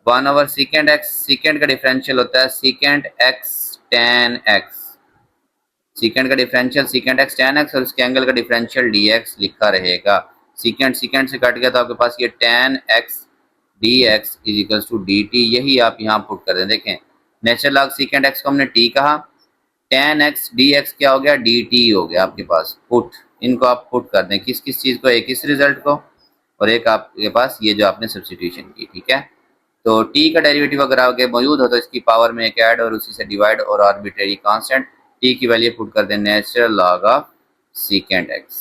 1 ओवर सीकेंट एक्स, सीकेंट का डिफरेंशियल होता है secant x tan x, secant का differential secant x tan x और उसके एंगल का डिफरेंशियल डी एक्स लिखा रहेगा। सीकेंट सीकेंट से कट गया तो आपके पास ये tan x d x is equal to d t, यही आप यहाँ पुट कर दें। देखें नेचुरल लॉग सीकेंट एक्स को हमने टी कहा, tan x dx क्या हो गया dt हो गया आपके पास पुट, इनको आप पुट कर दें किस किस चीज़ को, एक इस रिजल्ट को और एक आपके पास ये जो आपने सब्स्टिट्यूशन की, ठीक है। तो t का डेरिवेटिव अगर आगे मौजूद हो तो इसकी पावर में एक ऐड और उसी से डिवाइड और आर्बिट्रेरी कांस्टेंट t की वैल्यू पुट कर दें natural log of secant x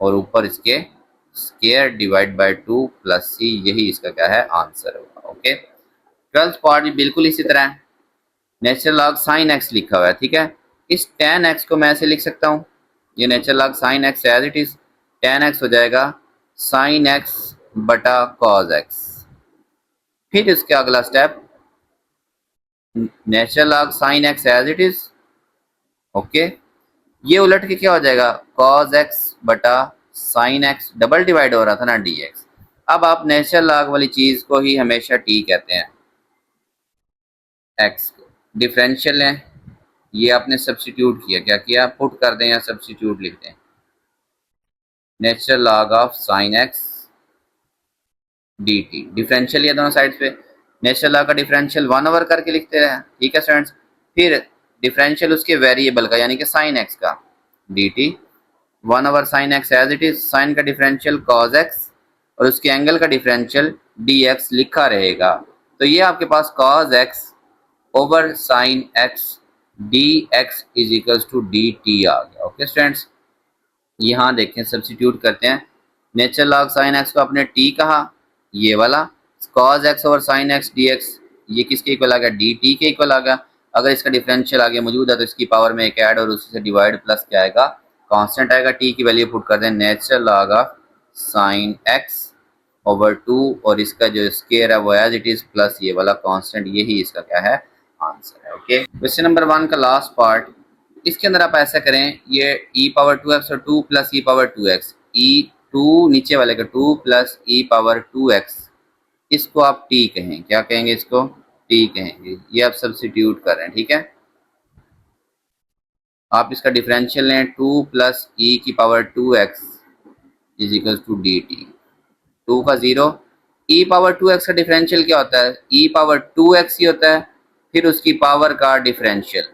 और ऊपर इसके square divide by 2 plus c, यही इसका क्या है आंसर होगा। ओके 12th पार्ट भी बिल्कुल इसी तरह है, नेचुरल लॉग साइन एक्स लिखा हुआ है, ठीक है। इस tan x को मैं ऐसे लिख सकता हूँ, ये natural log sine x as it is tan x हो जाएगा साइन x बटा cos x। फिर इसके अगला step natural log sine x as it is, okay, ये उलट के क्या हो जाएगा cos x बटा साइन x, डबल डिवाइड हो रहा था ना dx। अब आप नेचुरल लॉग वाली चीज को ही हमेशा t कहते हैं, x डिफरेंशियल है, ये आपने सब्स्टिट्यूट किया, क्या किया पुट कर दें या सब्स्टिट्यूट लिख दें natural log of sine x D T, differential ये दोनों साइड पे, नेचुरल लॉग का डिफरेंशियल 1 ओवर करके लिखते हैं, ठीक है स्टूडेंट्स। फिर डिफरेंशियल उसके वेरिएबल का यानी कि साइन एक्स का d t 1 over sine x as it is, sine का डिफरेंशियल कॉज एक्स और उसके एंगल का डिफरेंशियल डी एक्स लिखा रहेगा। तो ये आपके पास cos x over sine x d x is equal to d t आ गया। ओके स्टूडेंट्स, यहाँ देखें सब्स्टिट्यूट करते हैं, नेचुरल लॉग साइन एक्स को आपने टी कहा, ये वाला cause x over sine x d x ये किसके इक्वल आ गया डी टी के इक्वल आ गया। अगर इसका डिफरेंशियल आगे मौजूद है तो इसकी पावर में एक ऐड और उसी से डिवाइड प्लस क्या आएगा कांस्टेंट आएगा, टी की वैल्यू पुट कर दें natural log of sine x over 2 और इसका जो स्क्वायर है वो एज इट इज प्लस ये वाला कांस्टेंट, यही इसका क्या है आंसर है। ओके क्वेश्चन नंबर 1 का लास्ट पार्ट, इसके अंदर आप ऐसा करें ये e पावर 2x और 2 plus e power 2x, e2 नीचे वाले का 2 प्लस e पावर 2x, इसको आप t कहें, क्या कहेंगे इसको t कहेंगे, ये आप सब्स्टिट्यूट कर रहे हैं, ठीक है। आप इसका डिफरेंशियल लें 2 प्लस e की power 2x is equal to d t, 2 का 0, e पावर 2x का डिफरेंशियल क्या होता है e पावर 2x ही होता है, फिर उसकी पावर का डिफरेंशियल,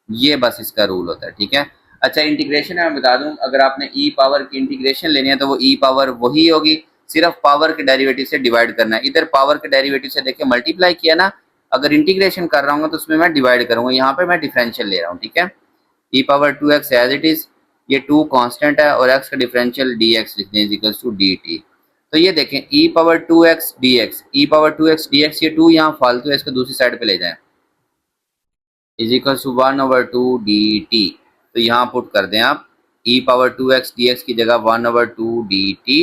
ये बस इसका रूल होता है, ठीक है। अच्छा इंटीग्रेशन है मैं बता दूं, अगर आपने e पावर की इंटीग्रेशन लेनी है तो वो e पावर वही होगी, सिर्फ पावर के डेरिवेटिव से डिवाइड करना है। इधर पावर के डेरिवेटिव से देखिए मल्टीप्लाई किया ना, अगर इंटीग्रेशन कर रहा हूँ तो उसमें मैं डिवाइड करूंगा, यहाँ पे मैं डिफरेंशियल ले रहा हूँ, ठीक है। e power 2x as it is, ये 2 कांस्टेंट है और x का डिफरेंशियल dx लिखते हैं इक्वल्स टू dt। तो ये देखें e power 2x dx, e power 2x dx, ये 2 यहाँ फालतू है, इसको दूसरी साइड पे ले जाएं is equal to 1 over 2 dt। तो यहाँ पुट कर दें आप e पावर 2x dx की जगह 1 ओवर 2 dt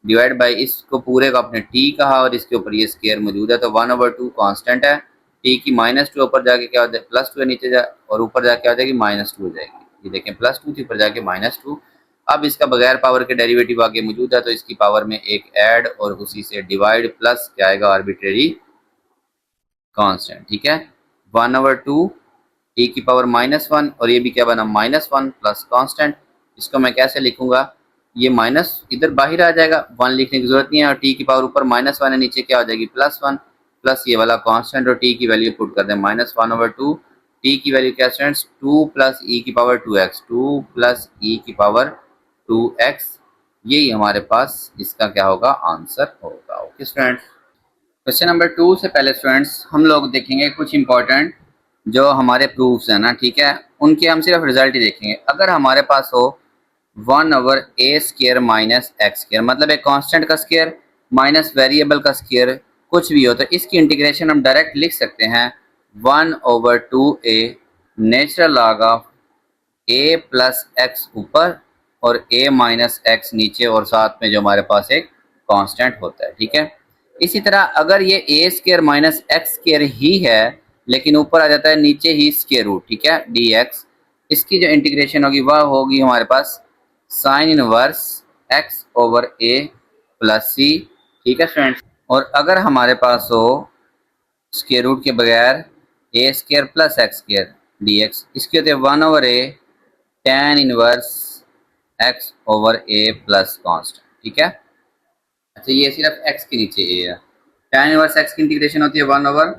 डिवाइड बाई, इसको पूरे को आपने t कहा और इसके ऊपर ये स्क्वायर मौजूद है तो 1 ओवर 2 कांस्टेंट है, t की -2 ऊपर जाके क्या हो जाए +2 है नीचे जा और ऊपर जाके क्या हो जाएगी -2 हो जाएगी, ये देखें +2 थी ऊपर जाके -2। अब इसका बगैर पावर के डेरिवेटिव आगे मौजूद है तो इसकी पावर में एक ऐड और उसी से डिवाइड प्लस क्या आएगा आर्बिट्रेरी कांस्टेंट, ठीक है। 1 ओवर 2 e की पावर -1 और ये भी क्या बना -1 प्लस कांस्टेंट, इसको मैं कैसे लिखूंगा, ये माइनस इधर बाहर आ जाएगा, 1 लिखने की जरूरत नहीं है और t की पावर ऊपर -1 है नीचे क्या हो जाएगी +1 प्लस ये वाला कांस्टेंट और t की वैल्यू पुट कर दें -1 ओवर 2, डी की वैल्यू क्या स्टूडेंट्स, 2 प्लस ई की पावर 2x, 2 प्लस ई की पावर 2x, यही हमारे पास इसका क्या होगा, आंसर होगा। ओके स्टूडेंट्स, क्वेश्चन नंबर 2 से पहले स्टूडेंट्स हम लोग देखेंगे कुछ इंपॉर्टेंट जो हमारे प्रूफ्स हैं ना, ठीक है, उनके हम सिर्फ रिजल्ट ही देखेंगे। अगर हमारे पास हो 1/a² माइनस x², मतलब एक कांस्टेंट का स्क्वायर माइनस वेरिएबल का स्क्वायर, कुछ भी हो, तो इसकी इंटीग्रेशन हम डायरेक्ट लिख सकते हैं 1/2a natural log of a plus x ऊपर और a माइनस एक्स नीचे, और साथ में जो हमारे पास एक कांस्टेंट होता है, ठीक है। इसी तरह अगर ये a² माइनस x² ही है लेकिन ऊपर आ जाता है नीचे ही स्क्वायर रूट, ठीक है, dx, इसकी जो इंटीग्रेशन होगी वह होगी हमारे पास sine inverse x over a plus c, ठीक है फ्रेंड्स। और अगर हमारे पास हो स्क्वायर रूट के बगैर a² प्लस x² dx, इसके होते 1/a tan inverse x over a plus constant, ठीक है। अच्छा, ये सिर्फ x के नीचे a है, tan इनवर्स x की इंटीग्रेशन होती है 1/1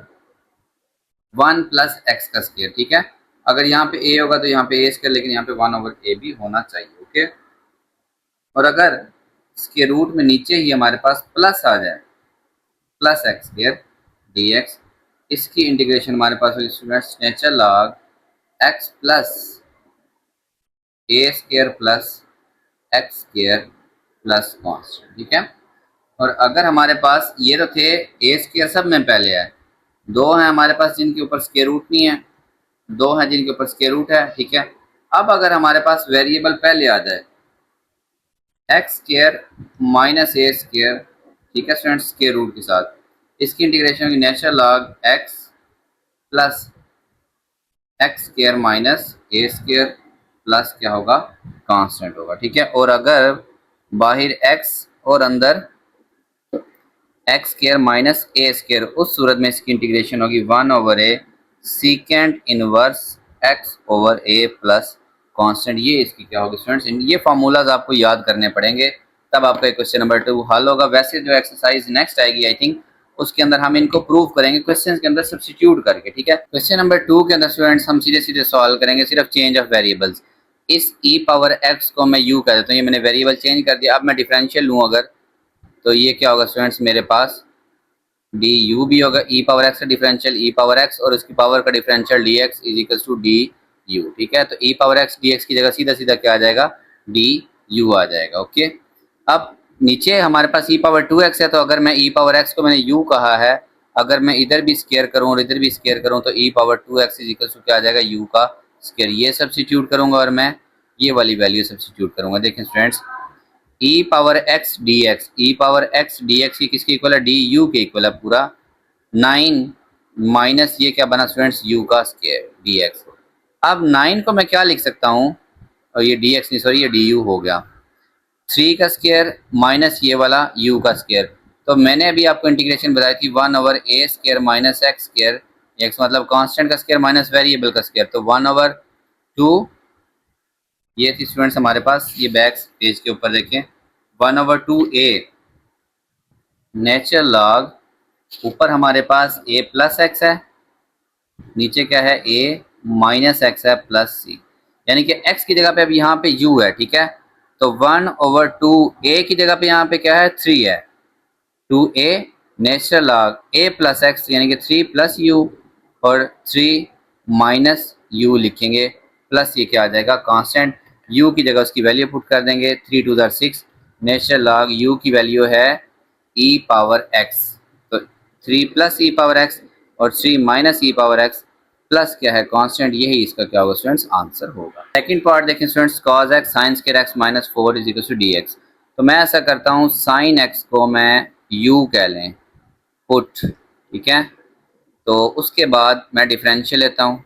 प्लस x का स्क्वायर, ठीक है। अगर यहाँ पे a होगा तो यहाँ पे a², लेकिन यहाँ पे 1/a भी होना चाहिए, ओके। और अगर स्क्वायर रूट में नीचे ही हमारे पास प्लस आ जाए, प्लस x² dx, इसकी इंटीग्रेशन हमारे पास होगी students natural log x plus a² plus x² plus constant, ठीक है। और अगर हमारे पास ये तो थे a² सब में पहले है, दो हैं हमारे पास जिनके ऊपर स्क्वायर रूट नहीं है, दो हैं जिनके ऊपर स्क्वायर रूट है, ठीक है। अब अगर हमारे पास वेरिएबल पहले आ जाए x² माइनस a², ठीक है स्टूडेंट्स, स्क्वायर रूट के साथ, इसकी इंटीग्रेशन होगी natural log x plus x² minus a² plus क्या होगा, कांस्टेंट होगा, ठीक है। और अगर बाहर x और अंदर x² माइनस a², उस सूरत में इसकी इंटीग्रेशन होगी 1/a secant inverse x over a plus constant, ये इसकी क्या होगी स्टूडेंट्स, ये फार्मूलाज आपको याद करने पड़ेंगे, तब आपका क्वेश्चन नंबर 2 हल होगा। वैसे जो एक्सरसाइज नेक्स्ट आएगी आई थिंक उसके अंदर हम इनको प्रूव करेंगे क्वेश्चन के अंदर सब्स्टिट्यूट करके, ठीक है। क्वेश्चन नंबर 2 के अंदर स्टूडेंट्स हम सीधे सीधे सॉल्व करेंगे सिर्फ चेंज ऑफ वेरिएबल्स। इस e पावर x को मैं u कह देता हूँ, ये मैंने वेरिएबल चेंज कर दिया। अब मैं डिफरेंशियल लूँ अगर, तो ये क्या होगा स्टूडेंट्स, मेरे पास डी यू भी होगा, ई पावर एक्स का डिफरेंशियल ई पावर एक्स और उसकी पावर का differential d x is equal to d u, ठीक है। तो e power x d x की जगह सीधा सीधा क्या आ जाएगा, डी यू आ जाएगा, ओके। अब नीचे हमारे पास ई पावर 2x है, तो अगर मैं ई पावर एक्स को मैंने यू कहा है, अगर मैं इधर भी स्केयर करूँ और इधर भी स्केयर करूँ तो e power 2x is equal to क्या आ जाएगा, यू का स्केयर। ये सब्स्टिट्यूट करूंगा और मैं ये वाली वैल्यू सब्स्टिट्यूट करूंगा। देखें स्टूडेंट्स, ई पावर एक्स डी एक्स, ई पावर एक्स डी एक्स की किसके इक्वल है, डी यू के इक्वल है पूरा, 9 माइनस ये क्या बना स्टूडेंट्स, यू का स्क्वायर डी एक्स। अब 9 को मैं क्या लिख सकता हूँ, और ये डी एक्स नहीं सॉरी ये डी यू हो गया, 3 का स्क्वायर माइनस ये वाला u का स्क्वायर। तो मैंने अभी आपको इंटीग्रेशन बताई थी 1/a² माइनस x², x मतलब कांस्टेंट का स्क्वायर माइनस वेरिएबल का स्क्वायर, तो 1/2 ये थी स्टूडेंट्स हमारे पास, ये बैक पेज के ऊपर देखें 1/2a नेचुरल लॉग, ऊपर हमारे पास a प्लस एक्स है, नीचे क्या है a माइनस एक्स है प्लस c, यानी कि x की जगह पे अब यहाँ पे u है, ठीक है। तो 1/2a की जगह पे यहाँ पे क्या है 3 है, 2a natural log a plus x यानी कि 3 प्लस u, और 3 माइनस u लिखेंगे, प्लस ये क्या आ जाएगा कांस्टेंट, u की जगह उसकी वैल्यू पुट कर देंगे, 3 2 6, नेचुरल लॉग u की वैल्यू है e पावर x, तो 3 प्लस e पावर x और 3 minus e power x plus क्या है कांस्टेंट, यही इसका क्या होगा स्टूडेंट्स आंसर होगा। सेकंड पार्ट देखें students, cos x sin square x minus 4 is equal to dx। तो मैं ऐसा करता हूँ sin x को मैं u कह लें पुट, ठीक है, तो उसके बाद मैं डिफरेंशियल लेता हूँ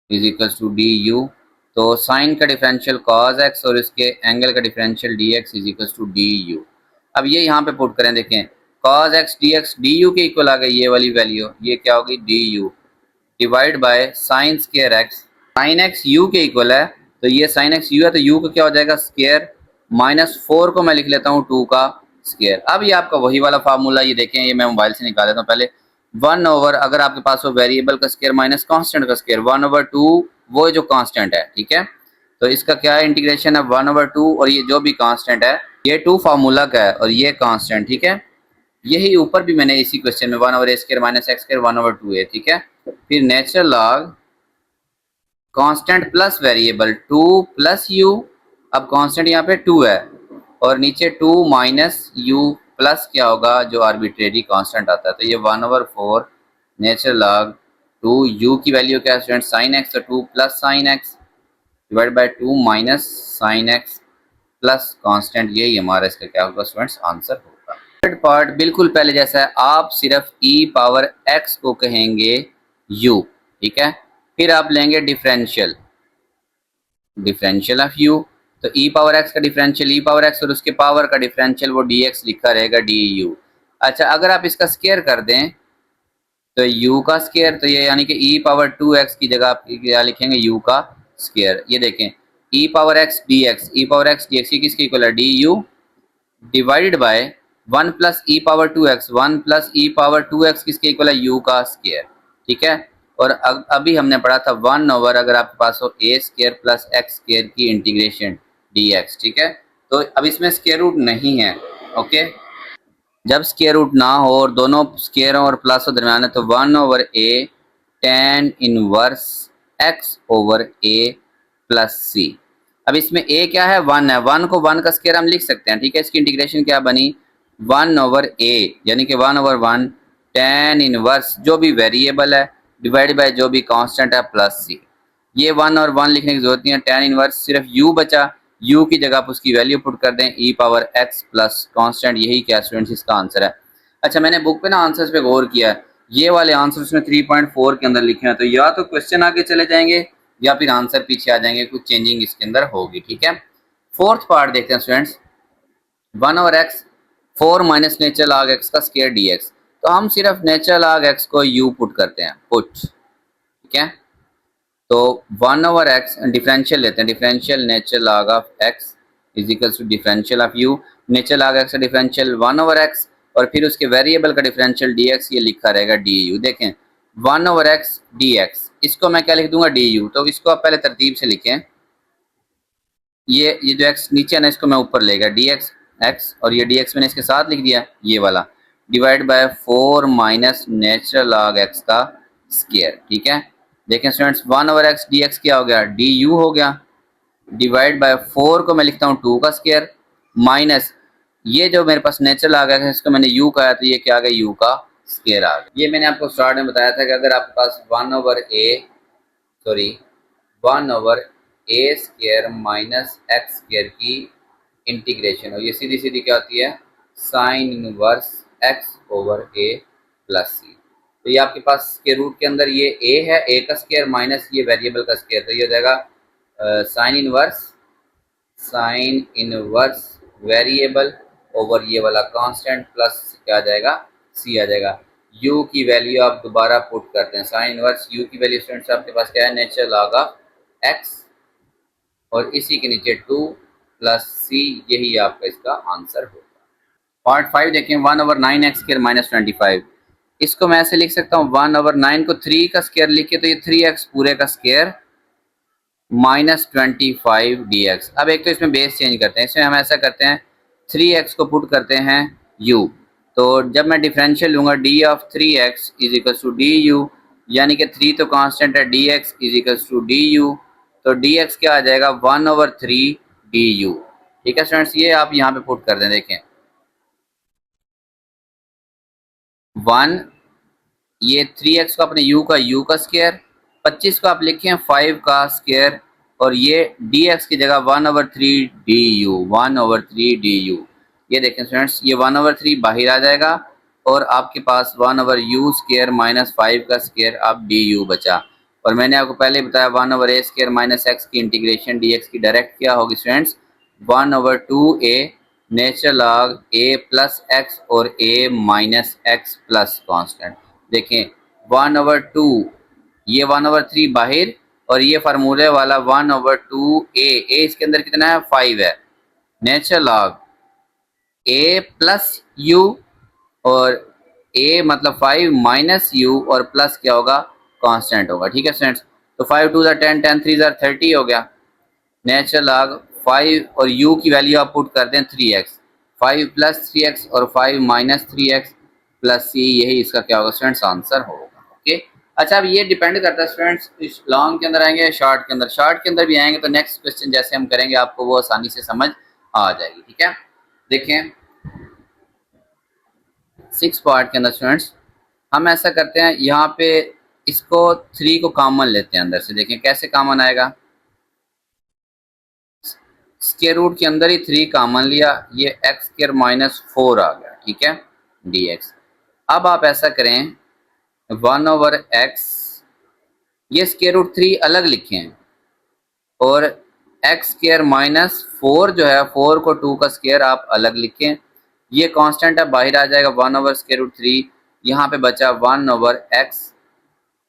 is equal to d u, तो साइन का डिफरेंशियल cos x और इसके एंगल का differential dx is equal to d u. अब ये यहाँ पे पुट करें, देखें cos x dx du के इक्वल आ गई ये वाली वैल्यू, ये क्या होगी du divide by sine square x, sine x u के इक्वल है, तो ये साइन x u है तो u का क्या हो जाएगा स्क्वायर, माइनस 4 को मैं लिख लेता हूँ 2 का स्क्वायर। अब ये आपका वही वाला फार्मूला, ये देखें ये मैं मोबाइल से निकाल लेता हूँ पहले, वन ओवर, अगर आपके पास हो वेरिएबल का स्केयर माइनस कांस्टेंट का स्केयर, 1/2 वो जो कांस्टेंट है, ठीक है। तो इसका क्या है इंटीग्रेशन है 1/2, और ये जो भी कांस्टेंट है ये 2 फार्मूला का है और ये कांस्टेंट, ठीक है। यही ऊपर भी मैंने इसी क्वेश्चन में 1/a² माइनस x स्क्वायर 1/2 है, ठीक है। फिर natural log constant plus variable 2 plus u, अब कांस्टेंट यहाँ पे 2 है और नीचे 2 माइनस u प्लस क्या होगा जो आर्बिट्रेरी कांस्टेंट आता है, तो ये 1/4 नेचुरल लॉग 2, u की वैल्यू क्या है स्टूडेंट साइन x, तो 2 plus sine x divide by 2 minus sine x plus constant, यही हमारा इसका क्या होगा स्टूडेंट्स आंसर होगा। थर्ड पार्ट बिल्कुल पहले जैसा है, आप सिर्फ e पावर x को कहेंगे u, ठीक है। फिर आप लेंगे डिफरेंशियल, डिफरेंशियल ऑफ u, तो e पावर x का डिफरेंशियल e पावर x और उसके पावर का डिफरेंशियल वो dx लिखा रहेगा du। अच्छा अगर आप इसका स्केयर कर दें तो u का स्केयर, तो ये यानी कि e पावर 2x की जगह आप क्या लिखेंगे u का स्केयर। ये देखें e power x dx, e power x dx ये किसके इक्वल है du divided by 1 plus E power 2x, 1 plus E power 2x किसके इक्वल है u का स्केयर, ठीक है। और अभी हमने पढ़ा था 1 ओवर अगर आपके पास हो a square plus x square की इंटीग्रेशन dx, ठीक है। तो अब इसमें स्केयर रूट नहीं है, ओके। जब स्केयर रूट ना हो और दोनों स्केयर और प्लस दरमियान है तो 1 over a tan inverse x over a plus c। अब इसमें a क्या है 1 है, 1 को 1 का स्केयर हम लिख सकते हैं, ठीक है। इसकी इंटीग्रेशन क्या बनी 1 ओवर a यानी कि 1 ओवर 1 tan इनवर्स जो भी वेरिएबल है डिवाइड बाय जो भी कांस्टेंट है प्लस c। ये 1 और 1 लिखने की जरूरत नहीं है, tan इनवर्स सिर्फ u बचा, u की जगह आप उसकी वैल्यू पुट कर दें e power x plus constant, यही क्या स्टूडेंट्स इसका आंसर है। अच्छा मैंने बुक पे ना आंसर्स पे गौर किया है, ये वाले आंसर्स में 3.4 के अंदर लिखे हैं, तो या तो क्वेश्चन आगे चले जाएंगे या फिर आंसर पीछे आ जाएंगे, कुछ चेंजिंग इसके अंदर होगी, ठीक है। फोर्थ पार्ट देखते हैं students, 1 over x 4 minus natural log x का स्केयर dx, तो हम सिर्फ नेचुरल लॉग x को u पुट करते हैं, पुट, ठीक है। तो 1 ओवर x डिफरेंशियल लेते हैं, differential natural log of x is equals to differential of u, natural log x का डिफरेंशियल 1 ओवर x और फिर उसके वेरिएबल का डिफरेंशियल dx, ये लिखा रहेगा du। देखें 1 ओवर x dx, इसको मैं क्या लिख दूंगा du, तो इसको आप पहले तरतीब से लिखें, ये जो x नीचे है ना इसको मैं ऊपर लेगा dx x, और ये dx मैंने इसके साथ लिख दिया ये वाला, divide by 4 minus natural log x का स्केयर, ठीक है। देखें स्टूडेंट्स 1 ओवर x dx क्या हो गया du हो गया, डिवाइड बाय 4 को मैं लिखता हूँ 2 का स्केयर, माइनस ये जो मेरे पास नेचुरल आ गया इसको मैंने u कहा तो ये क्या आ गया u का स्केयर आ गया। ये मैंने आपको स्टार्ट में बताया था कि अगर आपके पास 1 over a square minus x square की इंटीग्रेशन हो, ये सीधी सीधी क्या होती है sign inverse x over a plus c। तो ये आपके पास स्केयर रूट के अंदर ये a है, a का स्केयर माइनस ये वेरिएबल का स्केयर, तो ये हो जाएगा साइन इनवर्स वेरिएबल ओवर ये वाला कांस्टेंट प्लस क्या आ जाएगा c आ जाएगा। u की वैल्यू आप दोबारा पुट करते हैं, साइन इनवर्स u की वैल्यू स्टूडेंट्स आपके पास क्या है नेचुरल लॉग ऑफ x और इसी के नीचे 2 प्लस c, यही आपका इसका आंसर होगा। पार्ट 5 देखें 1 ओवर 9x स्क्वायर माइनस 25, इसको मैं ऐसे लिख सकता हूँ 1 ओवर 9 को 3 का स्क्वायर लिखे तो ये 3x पूरे का स्क्वायर माइनस 25 dx। अब एक तो इसमें बेस चेंज करते हैं, इसमें हम ऐसा करते हैं 3x को पुट करते हैं u, तो जब मैं डिफरेंशियल लूंगा d of 3x is equal to du, यानी कि 3 तो कांस्टेंट है dx is equal to du, तो dx क्या आ जाएगा 1 ओवर 3 du, ठीक है स्टूडेंट्स। ये आप यहाँ पे पुट कर दें, देखें 1, ये 3x को अपने u का स्क्वायर, 25 को आप लिखें 5 का स्क्वायर और ये dx की जगह 1 ओवर 3 du, 1 ओवर 3 du। ये देखें स्टूडेंट्स ये 1 ओवर 3 बाहर आ जाएगा और आपके पास 1 ओवर u स्क्वायर माइनस 5 का स्क्वायर अब du बचा। और मैंने आपको पहले बताया 1 over a square minus x की इंटीग्रेशन dx की डायरेक्ट क्या होगी students 1 over 2a natural log a plus x और a minus x plus constant. देखें 1 ओवर 2, ये 1 ओवर 3 बाहर और ये फार्मूले वाला 1 ओवर 2a, a इसके अंदर कितना है 5 है, natural log a plus u और ए मतलब 5 माइनस यू और प्लस क्या होगा, कांस्टेंट होगा। ठीक है स्टूडेंट्स, तो 5 टू 10, 10 3 30 हो गया। नेचुरल लॉग 5 और u की वैल्यू आप पुट कर दें 3x, 5 प्लस 3x और 5 माइनस 3x प्लस c, यही इसका क्या होगा स्टूडेंट्स, आंसर होगा। ओके, अच्छा अब ये डिपेंड करता है स्टूडेंट्स, इस लॉन्ग के अंदर आएंगे या शॉर्ट के अंदर। शॉर्ट के अंदर भी आएंगे तो नेक्स्ट क्वेश्चन जैसे हम करेंगे आपको वो आसानी से समझ आ जाएगी। ठीक है, देखें 6 पार्ट के अंदर स्टूडेंट्स हम ऐसा करते हैं, यहाँ पे इसको 3 को कॉमन लेते हैं अंदर से। देखें कैसे कॉमन आएगा, स्क्वायर रूट के अंदर ही 3 कॉमन लिया, ये एक्स स्क्वायर माइनस 4 आ गया। ठीक है, dx। अब आप ऐसा करें 1/x, ये स्क्वायर रूट 3 अलग लिखे हैं और एक्स स्क्वायर माइनस 4 जो है 4 को 2 का स्क्वायर आप अलग लिखें। ये कांस्टेंट है बाहर आ जाएगा 1/√3, यहाँ पे बचा 1/x,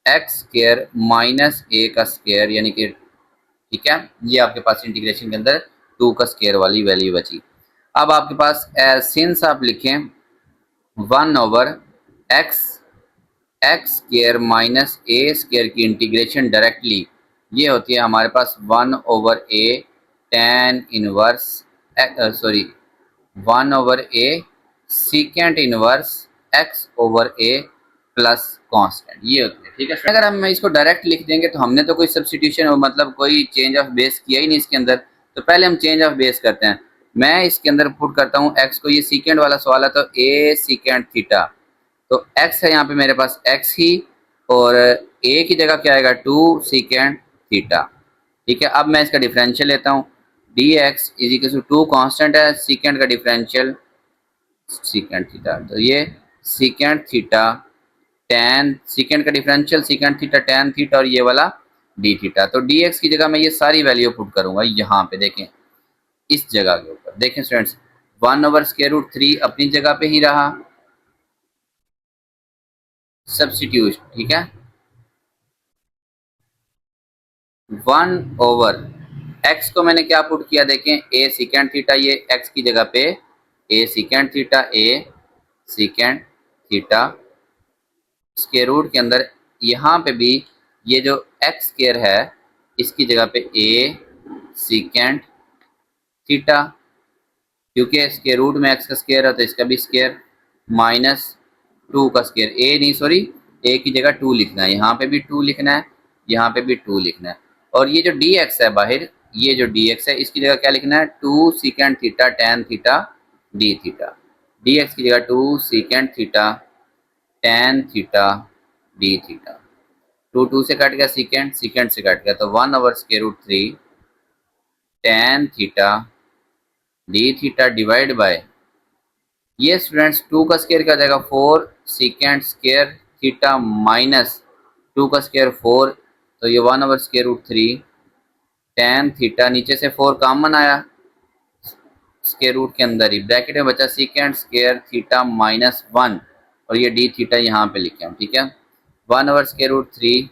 x square minus a का स्क्वायर यानी कि, ठीक है, ये आपके पास इंटीग्रेशन के अंदर 2 का स्क्वायर वाली वैल्यू बची। अब आपके पास सिंस आप लिखें 1/x, x square minus a square की इंटीग्रेशन डायरेक्टली ये होती है हमारे पास 1/a tan inverse, sorry 1/a secant inverse x/a plus constant, ये होती है। ठीक है, अगर हम इसको डायरेक्ट लिख देंगे तो हमने तो कोई सब्स्टिट्यूशन मतलब कोई चेंज ऑफ बेस किया ही नहीं इसके अंदर, तो पहले हम चेंज ऑफ बेस करते हैं। मैं इसके अंदर पुट करता हूँ x को, ये सीकेंट वाला सवाल है तो a सीकेंट थीटा, तो x है यहाँ पे मेरे पास x ही, और a की जगह क्या आएगा 2 सीकेंट थीटा। ठीक है, अब मैं इसका डिफरेंशियल लेता हूँ, dx is equal to 2 constant है, सीकेंट का डिफरेंशियल सीकेंट थीटा, तो ये सीकेंट थीटा tan, सीकेंट का differential secant theta tan theta और ये वाला d थीटा। तो dx की जगह मैं ये सारी वैल्यू पुट करूंगा यहाँ पे, देखें इस जगह के ऊपर। देखें स्टूडेंट्स 1/√3 अपनी जगह पे ही रहा, सब्स्टिट्यूट। ठीक है, 1/x को मैंने क्या पुट किया, देखें a सीकेंट थीटा, ये x की जगह पे a secant theta, a secant theta square root के अंदर यहाँ पे भी ये जो एक्स स्क्वायर है इसकी जगह पे a सीकेंट थीटा, क्योंकि स्क्वायर रूट में एक्स का स्क्वायर है तो इसका भी स्क्वायर, माइनस 2 का स्क्वायर, ए नहीं सॉरी a की जगह 2 लिखना है, यहाँ पे भी 2 लिखना है, यहाँ पे भी 2 लिखना है। और ये जो dx है बाहर, ये जो dx है इसकी जगह क्या लिखना है 2 secant theta tan theta d theta, dx की जगह 2 secant theta tan theta d theta, 2 से कट गया सीकेंट, सीकेंट से कट गया तो 1/√3 tan theta d theta divide bye, ये स्टूडेंट्स 2 का स्क्वायर क्या हो जाएगा 4 सीकेंट स्क्वायर थीटा माइनस 2 का स्क्वायर 4, तो ये 1/√3 tan थीटा, नीचे से 4 कॉमन आया स्क्वायर रूट के अंदर ही, ब्रैकेट में बचा सीकेंट स्क्वायर थीटा माइनस 1 और ये d थीटा यहाँ पे लिखे हम। ठीक है, 1/√3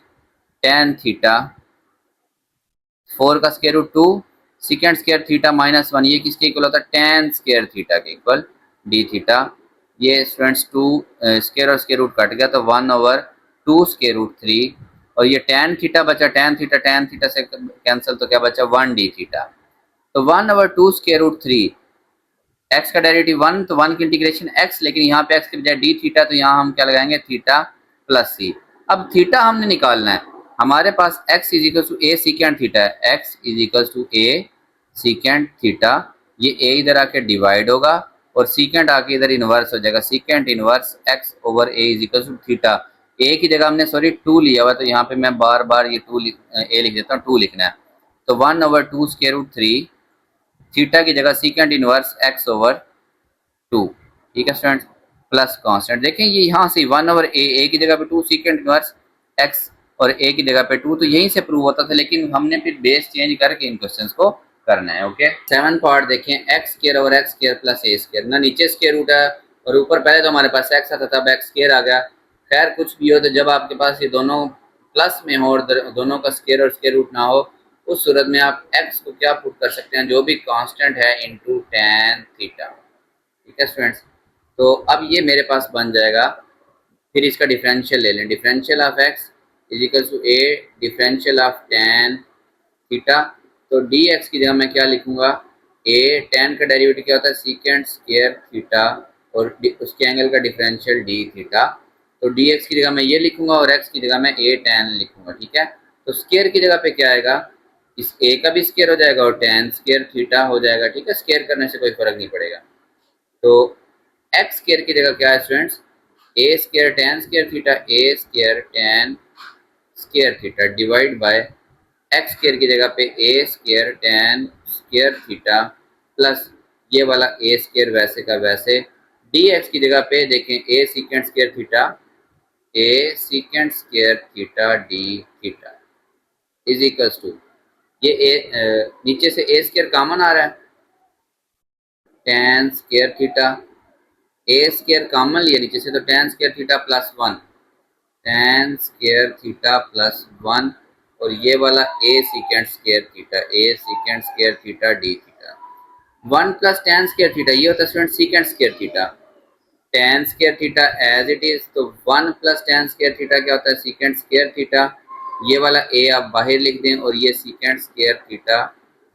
tan थीटा, 4 का square root 2 secant square theta minus 1, ये किसके इक्वल होता है tan स्क्वायर थीटा के इक्वल d थीटा। ये स्टूडेंट्स 2 स्क्वायर और स्क्वायर रूट कट गया तो 1/2√3 और ये tan थीटा बचा, tan थीटा से कैंसिल तो क्या बचा 1d थीटा, तो 1/2√3 x का डेरिवेटिव 1 तो 1 की इंटीग्रेशन x, लेकिन यहाँ पे x के बजाय d थीटा तो यहाँ हम क्या लगाएंगे थीटा प्लस c। अब थीटा हमने निकालना है, हमारे पास x is equal to a secant theta है, x is equal to a secant theta, ये a इधर आके डिवाइड होगा और सीकेंट आके इधर इनवर्स हो जाएगा, secant inverse x/a is equal to theta. a की जगह हमने सॉरी 2 लिया हुआ तो यहाँ पे मैं बार बार ये a लिख देता हूँ, 2 लिखना है, तो 1/2√3 थीटा की जगह सीकेंट इनवर्स x/2। ठीक है स्टूडेंट्स, प्लस कांस्टेंट, देखें ये यहाँ से 1/a की जगह पे 2 सीकेंट इनवर्स x और a की जगह पे 2, तो यहीं से प्रूव होता था, लेकिन हमने फिर बेस चेंज करके इन क्वेश्चंस को करना है। ओके, 7 पार्ट देखें x square over x square plus a square, ना नीचे स्क्वायर रूट है और ऊपर पहले तो हमारे पास x आता तब x स्क्वायर आ गया। खैर कुछ भी हो, तो जब आपके पास ये दोनों प्लस में हो और दोनों का स्क्वायर और स्क्वायर रूट ना हो, उस सूरत में आप x को क्या पुट कर सकते हैं जो भी कांस्टेंट है इनटू tan थीटा। ठीक है स्टूडेंट्स, तो अब ये मेरे पास बन जाएगा फिर इसका डिफरेंशियल ले लें, differential of x is equal to a differential of tan theta. तो डी एक्स की जगह मैं क्या लिखूंगा, ए टेन का डेरिवेटिव क्या होता है सीकेंट स्क्वायर थीटा और उसके एंगल का डिफरेंशियल डी थीटा। तो डी एक्स की जगह मैं ये लिखूंगा और एक्स की जगह मैं ए टेन लिखूंगा, ठीक है। तो स्क्वायर की जगह पे क्या आएगा, इस ए का भी स्क्वायर हो जाएगा और टेन स्क्वायर थीटा हो जाएगा, ठीक है। स्क्वायर करने से कोई फर्क नहीं पड़ेगा। तो एक्स स्क्वायर की जगह क्या है students, a square tan square theta, a square tan square theta divide by x square की जगह पे a square tan square theta plus ये वाला ए स्क्वायर वैसे का वैसे। डी एक्स की जगह पे देखें a secant square theta, a secant square theta d theta is equals to ये नीचे से ए स्क्वायर कॉमन आ रहा है, tan square theta, a square common लिया नीचे से तो tan square theta plus one, tan square theta plus one और ये वाला a secant square theta, a secant square theta d theta. One plus tan square theta ये होता है student secant square theta, tan square theta as it is. तो one plus tan square theta क्या होता है सीकेंट स्क्वायर थीटा, ये वाला ए आप बाहर लिख दें और ये secant square theta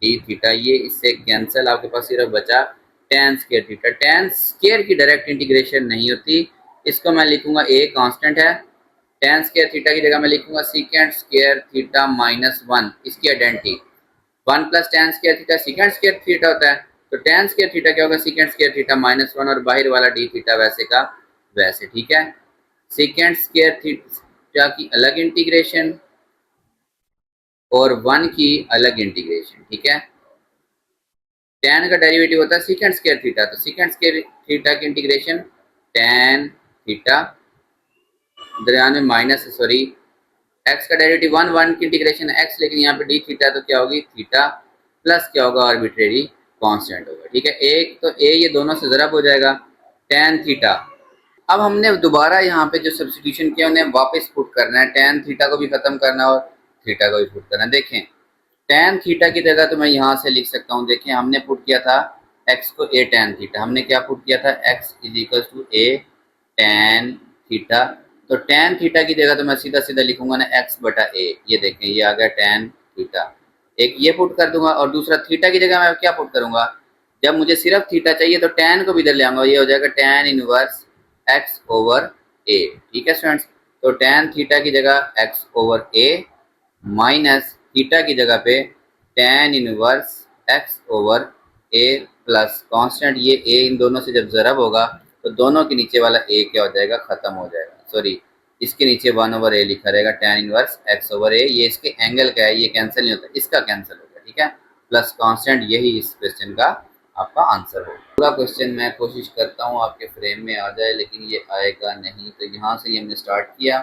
d theta, ये इससे कैंसिल, आपके पास सिर्फ बचा tan square theta. Tan square की डायरेक्ट इंटीग्रेशन नहीं होती, इसको मैं लिखूंगा ए कांस्टेंट है, टेन स्क्वायर थीटा की जगह मैं लिखूंगा secant square theta minus one, इसकी identity. One plus tan square theta secant square theta होता है, तो टेन स्क्वायर थीटा क्या होगा secant square theta minus one और बाहर वाला डी थीटा वैसे का वैसे, ठीक है। सीकेंट स्क्वायर थीटा की अलग इंटीग्रेशन और वन की अलग इंटीग्रेशन, ठीक है। टेन का डेरिवेटिव होता है सीकेंट स्क्वायर थीटा, तो सीकेंट स्क्वायर थीटा की इंटीग्रेशन टेन थीटा दरमियान में माइनस सॉरी एक्स का डेरिवेटिव वन, वन की इंटीग्रेशन एक्स, लेकिन यहाँ पे डी थीटा तो क्या होगी थीटा प्लस क्या होगा आर्बिट्रेरी कांस्टेंट होगा, ठीक है। एक तो ए ये दोनों से ज़रब हो जाएगा टेन थीटा। अब हमने दोबारा यहाँ पे जो सब्स्टिट्यूशन किया उन्हें वापस पुट करना है, टेन थीटा को भी खत्म करना है और थीटा को भी पुट करना है। देखें टेन थीटा की जगह तो मैं यहाँ से लिख सकता हूँ, देखें हमने पुट किया था एक्स को ए टेन थीटा, हमने क्या पुट किया था x is equal to a tan theta. तो टेन थीटा की जगह तो मैं सीधा सीधा लिखूंगा ना एक्स बटा ए, ये देखें ये आ गया टेन थीटा, एक ये पुट कर दूंगा और दूसरा थीटा की जगह मैं क्या पुट करूंगा, जब मुझे सिर्फ थीटा चाहिए तो टेन को भी इधर ले आऊंगा, ये हो जाएगा टेन इनवर्स एक्स ओवर ए, ठीक है स्टूडेंट्स। तो टेन थीटा की जगह एक्स ओवर ए माइनस थीटा की जगह पे ten inverse x over a plus constant, ये ए इन दोनों से जब ज़रब होगा तो दोनों के नीचे वाला ए क्या हो जाएगा खत्म हो जाएगा, सॉरी इसके नीचे वन ओवर ए लिखा रहेगा टेन इनवर्स एक्स ओवर ए, ये इसके एंगल का है, ये कैंसिल नहीं होता, इसका कैंसिल हो गया, ठीक है। प्लस कांस्टेंट, यही इस क्वेश्चन का आपका आंसर होगा। पूरा क्वेश्चन मैं कोशिश करता हूँ आपके फ्रेम में आ जाए, लेकिन ये आएगा नहीं, तो यहाँ से ये हमने स्टार्ट किया